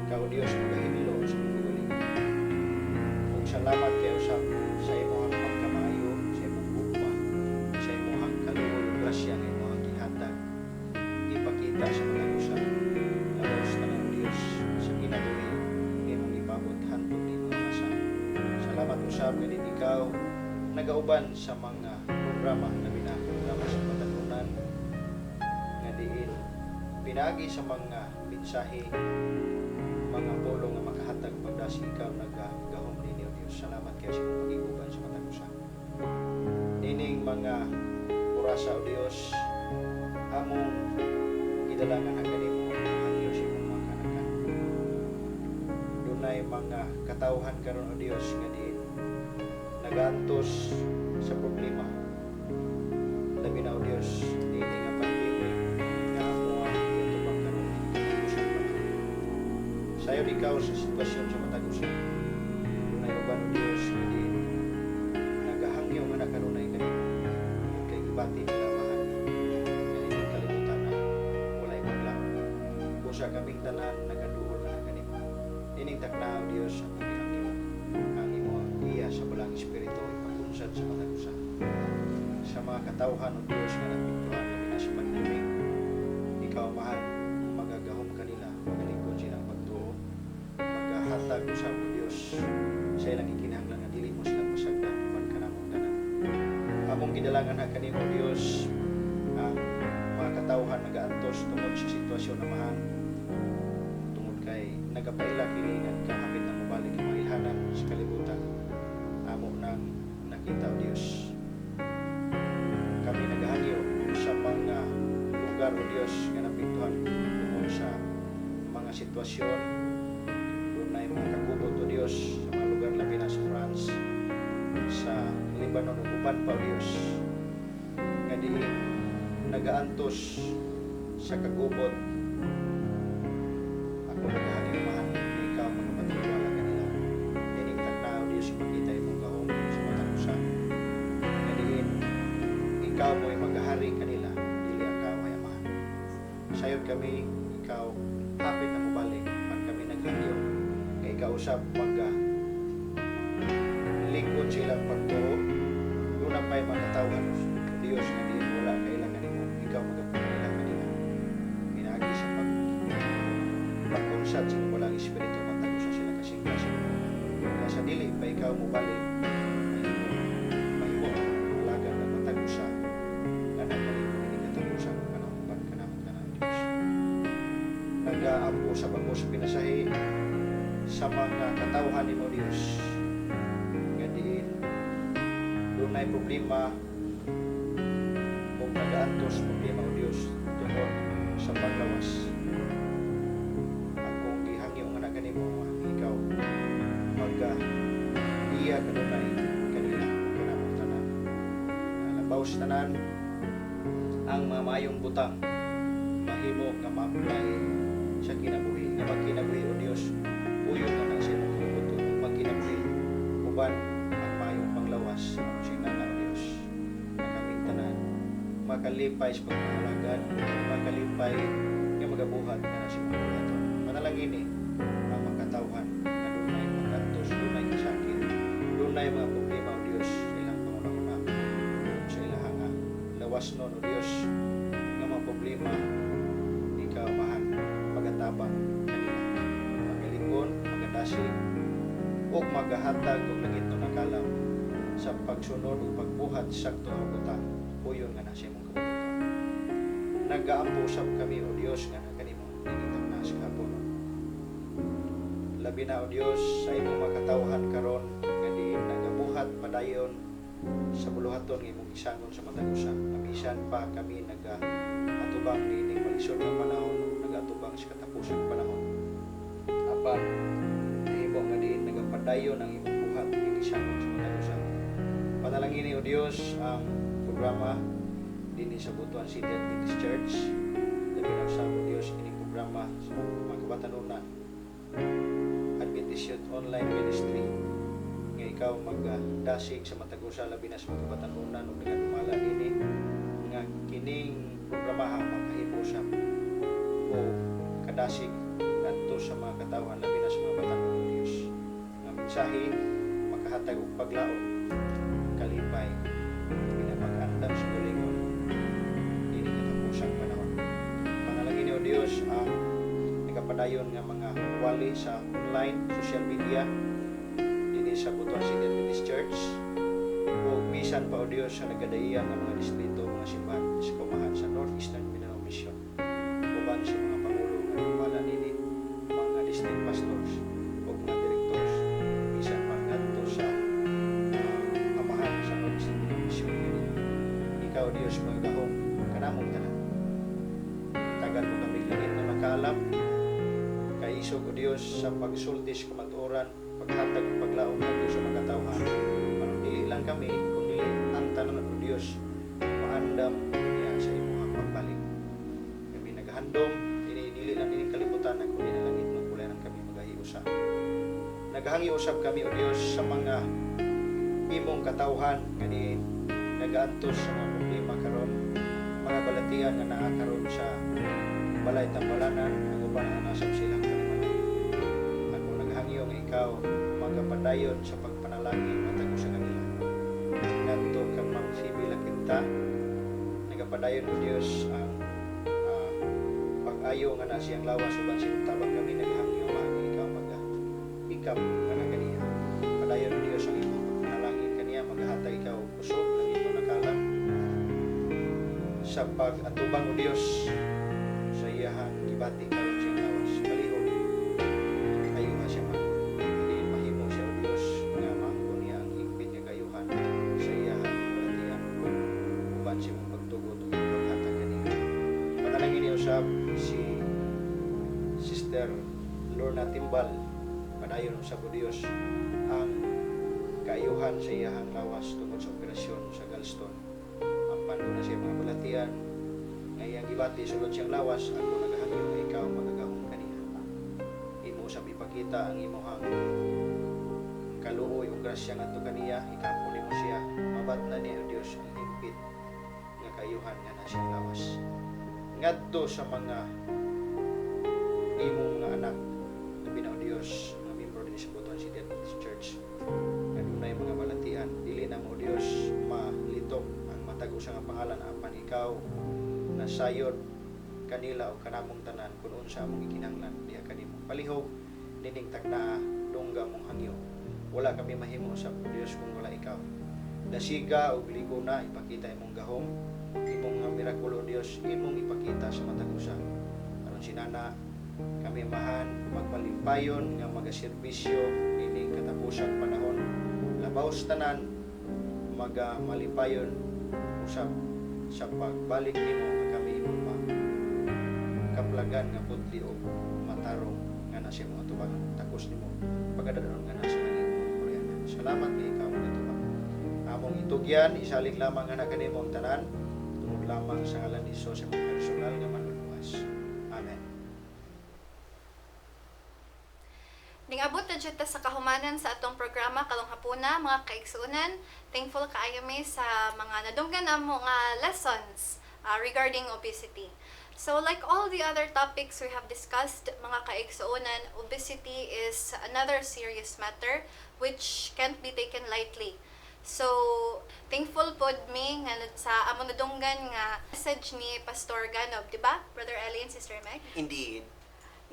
Ikaw Diyos, magahimilo sa mga galing. Huwag salamat kayo sa imong pagkamayo, sa imong bukma, sa imong kaluhod, grasya, sa imong gihatag. Ipakita sa mga lusa. Laos na ng Diyos sa ginagawa imong ipabot handog ni mga masa. Salamat usab nga din ikaw nagauban sa mga programa na programa sa patanunan nga diin pinagi sa mga mensahe mga pulong nga makahatag pagdasi ikaw nagahom ninyo Diyos. Salamat kayo sa imong pag-iguban sa patanusa. Nining mga orasa o Diyos among gidalangan ang kanimo ang Diyos imong mga kanakan. Dunay mga katawhan karon o Diyos nga diin nagantos sa problema. Labi na o Diyos, hindi nga pandemic nga amo ang ito pagkaroon sa panahon. Sayo ikaw sa sitwasyon sa matagusan. Dunay uban o Diyos, hindi anak kanunay kanimo kay gibati nila mahal kani kalibutan na walay maglang usa kaming tanan nagaduol na kanimo ining taknaw Dios ang ginangyo ang imo iya sa balang espiritu ipagunsad sa matag usa sa mga katawhan o Dios nga napintuhan kami na sa pandemik ikaw mahal magagahom kanila magalikod silang pagtuo maghahatag usab o Dios sa ilang ikinahanglan nga dili mo silang masagdan man kanamong tanan among gidalangan na kanimo Dios ang mga katawhan nagaantos tungod sa sitwasyon na mahal tungod kay nagapaila kini nga kahapit na mabalik ang mga ilhanan sa kalibutan amo nang nakita o Dios kami naghangyo sa mga lugar o Dios nga napintuhan tungod sa mga sitwasyon doon na mga kakubot o Dios sa mga lugar labi na sa France sa Lebanon ug uban pa o Dios nga di nagaantos sa kagubot ako naghangyo mahal ikaw magpatiwala kanila ining tagnaw Dios ipakita imong gahom sa matag usa nga diin ikaw mo'y maghahari kanila dili ikaw ay amahan sayod kami ikaw hapit na mubalik man kami naghangyo kay ikaw usab magga lingkod silang pagtuo doon ang pa'y makatawhan Diyos nga diin wala kailangan mo ikaw magpapakailan kanila pinagi sa pagkunsat sa walang espiritu matag sa sila kasing-kasing kaya sa dili pa ikaw mubalik mahimo alaga na matag sa kanang kalimut hindi katag sa kanang Diyos nag-aampo sa bangko sa pinasahi sa mga katawhan ni mo Diyos nga diin doon ay problema kung nag-aantos problema o Diyos tungkol sa paglawas akong gihangyo nga na kanimo ikaw iya kanunay kanila kanamong tanan labaw sa tanan ang mga mayong butang mahimo nga ma-apply sa kinabuhi nga magkinabuhi o Diyos puyo na lang siya magkukuto magkinabuhi uban ang mayong panglawas siya nga o Diyos na kaming tanan makalipay sa pagmahalagan makalipay nga magabuhat na na siya magkukuto manalangin ang makatawhan na dunay pagkantos dunay kasakit dunay mga problema o Diyos sa ilang panguna-una sa ilang lawas nun o Diyos nga mga problema ikaw mahal pagatabang kanila magalingon magadasig o magahatag o nagito na kalam sa pagsunod o pagbuhat sakto ang butang puyon nga nasa imong kabututan nag-aampo usab kami o Diyos nga na kanimo ningitang na sa kapon labi na o Diyos sa imong makatawhan karon nga di nagabuhat padayon sa buluhaton ng imong isangon sa matagusa abisan pa kami nag-atubang nining malisod ng panahon nag-atubang sa katapusang panahon apan imo nga di nagapadayon ang imong buhat ng isangon sa matagusa panalangin o Diyos ang programa din sa Butuan City Adventist Church labi na sa o Diyos kining programa sa mga kabatanunan Adventist Youth Online Ministry nga ikaw magdasig sa matagusa labi na sa mga kabatanunan ug nagadumala ini nga kining programaha makahimo sa o kadasig ngadto sa mga katawhan labi na sa mga batanon ng Dios nga mensahe makahatag og paglaom kalipay pinapag-andam sa bulingon dili katapusang panahon panalangin o Dios ang nagapadayon nga mga wali sa online social media dinhi sa Butuan City Adventist Church o bisan pa o Dios sa nagadaiya nga mga distrito mga simbahan sa kumahan sa Northeastern Mindanao Mission uban sa mga pangulo nga dumala nini mga district pastors o mga directors bisan pa ngadto sa amahan sa Northeastern Mindanao Mission ikaw Dios magdahom kanamong tanan tagan mo kami langit na nakaalam kay isog o Dios sa pagsulti sa kamatuoran paghatag ng paglaom ngadto sa mga katawhan aron dili lang kami kundi ang tanan o Dios maandam niya sa imong pagbalik kami naghandom dili lang dining kalibutan kundi na langit ng kuliran kami magahiusa naghangi usab kami o Dios sa mga imong katawhan nga diin nagaantos sa mga problema karon, mga balatian nga naa karon sa balay tambalanan, ang uban nga nasab silang kalimalay. Ako naghangyo nga ikaw magapadayon sa pagpanalangin matag sa kanila. Ngadto kang Ma'am Phoebe Lakinta, nagapadayon ni Dios ang pag-ayo nga na siyang lawas uban sintabang kami naghangyo nga ikaw mag-ikap nga na kaniya. Padayon ni Dios ang imong pagpanalangin kaniya, maghatag ikaw og kusog lang ito nakalang sa pag-atubang o Dios sa iyahang gibati karon siyang lawas kalihog ayo nga siya man hindi mahimo siya o Dios nga maangko niya ang higpit nga kayuhan sa iyahang balatian uban siya mong pagtugot ug paghatag kaniya. Panalangin niyo usab si Sister Lorna Timbal, padayon usab o Dios ang kaayuhan sa iyahang lawas tungod sa operasyon sa gallstone. Pando na siya mga balatian nga iyang gibati sulod siyang lawas, ako naghangyo nga ikaw magagahom kaniya. Imo usab ipakita ang imong kaluoy ug grasya ngadto kaniya, ikapo nimo siya mabat na niya o Dios ang higpit nga kaayuhan nga na siyang lawas ngadto sa mga imong mga anak labi na o Dios nga miyembro din sa Butuan City Adventist Church nga dunay mga balatian, dili na mo o Dios malitok matag usa nga pangalan apan ikaw nasayod kanila o kanamong tanan kun unsa among gikinahanglan diha kanimo palihog nining tagna dungga mong hangyo. Wala kami mahimo sa Dios kung wala ikaw. Dasiga og ligo na ipakita imong gahom, imong nga mirakulo Dios imong ipakita sa matag usa aron sinana kami mahan magpalimpayon nga magaserbisyo nining katapusan panahon labaw sa tanan malimpayon usab sa pagbalik nimo nga kami imong kaplagan nga putli o matarong nga na siya mga tubag takos nimo pagadanon nga nasa imong Koreana. Salamat kay ikaw nga tubag. Among itugyan isalig lamang nga na kanimo ang tanan tungod lamang sa ngalan ni Hesus sa personal nga manluluwas. Amen. Ning-abot na dyan ta sa kahumanan sa atong programa karong hapuna, mga kaigsuunan. Thankful kaayo mi sa mga nadunggan namo nga lessons regarding obesity. So like all the other topics we have discussed, mga kaigsuunan, obesity is another serious matter which can't be taken lightly. So thankful pod mi nga sa among nadunggan nga message ni Pastor Ganob, di ba? Brother Ellie and Sister Meg? Indeed.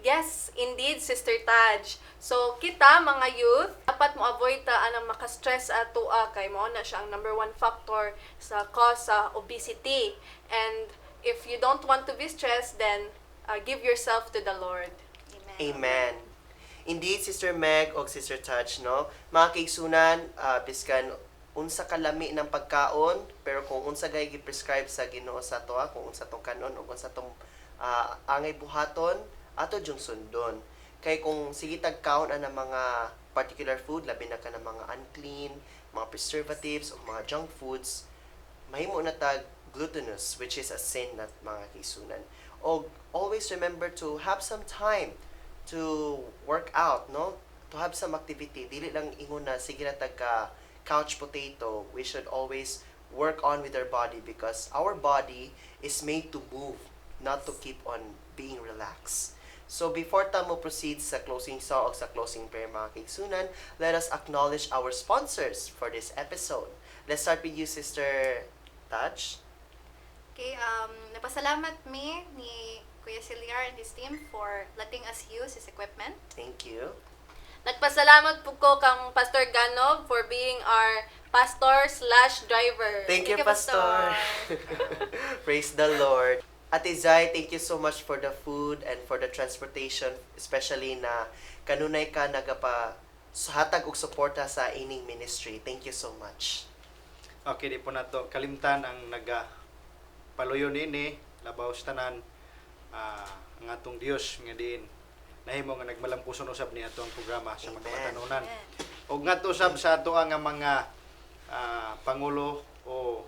Yes, indeed, Sister Taj. So, kita, mga youth, dapat mo avoid ta anang makastress ato kay mo na siya ang number 1 factor sa cause sa obesity. And if you don't want to be stressed, then give yourself to the Lord. Amen. Indeed, Sister Meg o Sister Taj, no? Mga kaigsunan, biskan unsa kalami ng pagkaon, pero kung unsa gay gi-prescribe sa Ginoo sa toa, kung unsa tong kanon o unsa tong angay buhaton, ato jung sundon. Kay kung sige tagkaon ang mga particular food, labi na ka ng mga unclean, mga preservatives o mga junk foods, mahimo na tag glutinous, which is a sin na mga kaisunan. O always remember to have some time to work out, no? To have some activity. Dili lang ingon na sige na tagka couch potato. We should always work on with our body because our body is made to move, not to keep on being relaxed. So before tamo proceed sa closing song o sa closing prayer mga kaigsunan, let us acknowledge our sponsors for this episode. Let's start with you, Sister Taj. Okay, napasalamat mi ni Kuya Ciliar and his team for letting us use his equipment. Thank you. Nagpasalamat po ko kang Pastor Ganob for being our pastor/driver. Thank you, Pastor. Praise the Lord. Ate Zai, thank you so much for the food and for the transportation, especially na kanunay ka nagapa hatag og suporta sa ining ministry. Thank you so much. Okay, di po nato kalimtan ang paluyo nini labaw sa tanan ang atong Dios nga diin nahimo nga nagmalampuson usab ni atong programa sa mga katanunan. Og ngadto usab sa ato nga mga pangulo o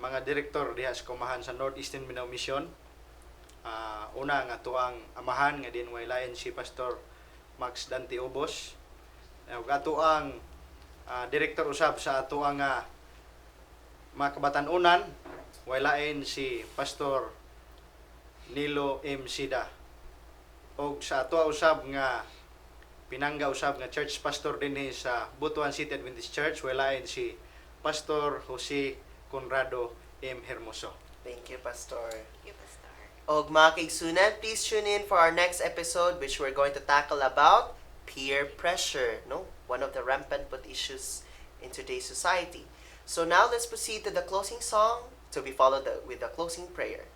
mga direktor diha sa kumahan sa Northeastern Mindanao Mission. Una nga tuang amahan nga din way layan si Pastor Max Dante Obos. Ug ato ang director usab sa ato ang mga kabatanunan, walain si Pastor Nilo M. Sida. O sa ato usab nga pinangga usab nga church pastor dinhi sa Butuan City Adventist Church, walain si Pastor Jose Conrado M. Hermoso. Thank you, Pastor. You, Pastor. Og mga kaigsunan, please tune in for our next episode which we're going to tackle about peer pressure, no? One of the rampant issues in today's society. So now let's proceed to the closing song to be followed with the closing prayer.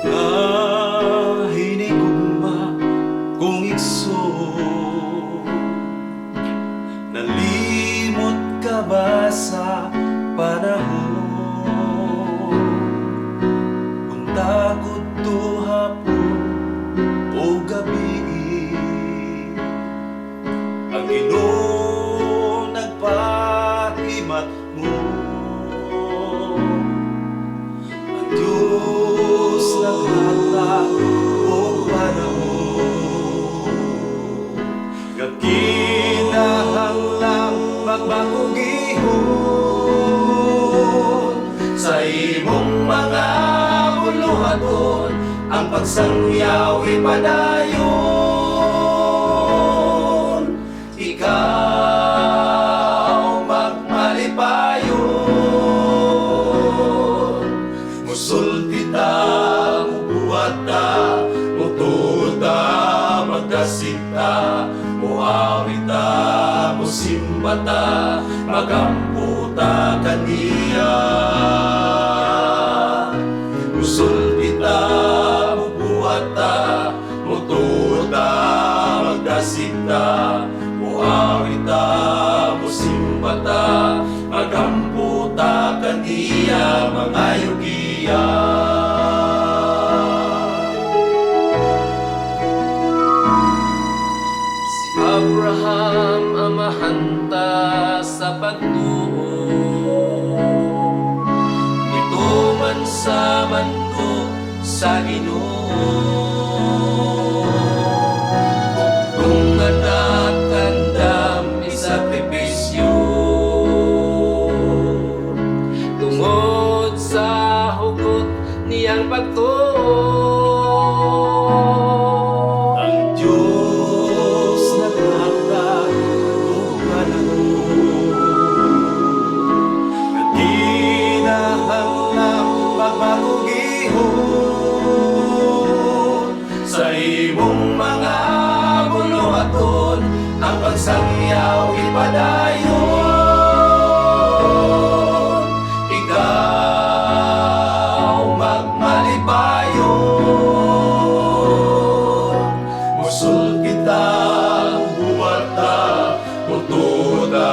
Mga hinigugma kong igso, nalimot ka ba sa panahon? Unta ko to hapon o gabi, ang Ginoo nagpahimat mo. Ang Diyos naghatag o panahon, gagkinahanglang magbagong gihon. Sa imong mga buluhaton, ang pagsangyaw ipadayon. Ikaw magmalipayon, musulti ta, mubuhat ta, mutuod ta, magdasig ta, muawit ta, musimba ta, magampo ta kaniya. Musulti ta, mubuhat ta, mutuod ta, magdasig ta, muawit ta, musimba ta, magampo ta kaniya, mga yugiya. Si Abraham amahanta sa pagtuo, ito man sa manto sa Ginoo. Kung anak kandam isakripisyo, tungod sa hugot niyang pagtuo. Ang Diyos naghatag o panahon, nagkinahanglang magbagong gihon. Sa imong mga buluhaton, ang pagsangyaw ipadayon. Ikaw magmalipayon, musul kita, buhat ta, mutuod ta,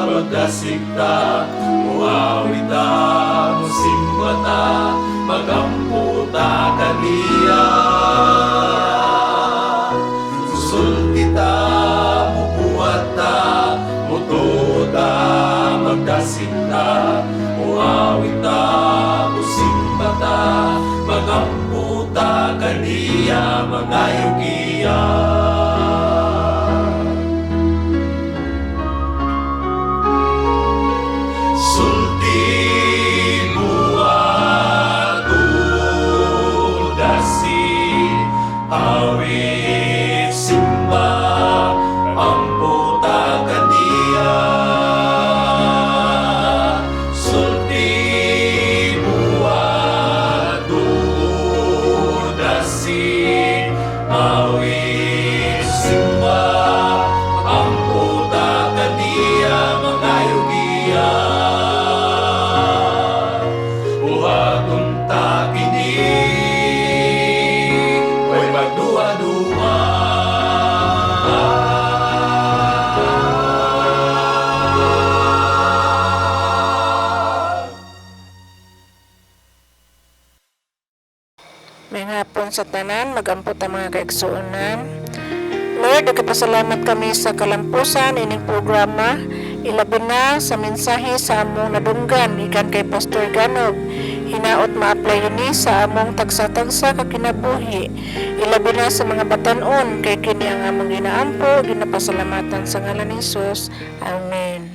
magdasig ta, muawit ta, musimba ta, magampo ta kaniya. Musul kita, mubuhat ta, mutuod ta, magdasig ta, muawit ta, musimba ta, magampo ta kaniya, mga yugiya. Sulti buhat udasi, awit simba, ampo ta kaniya. Sulti buhat udasi, awit simba, ampo ta kaniya, mga yugiya. Buhaton ta kini, way magduwa-duwa. May hapon sa tanan, magampot ang mga kaigsuonan. Lord, nagpasalamat kami sa kalampusan ining programa. Ilabi na sa mensahe sa among nadunggan ikan kay Pastor Ganog. Hinaot ma-apply ini sa among tagsa-tagsa ka kinabuhi. Ilabi na sa mga batan-on kay kini ang among ginaampo, ginapasalamatan sa ngalan ni Jesus. Amen.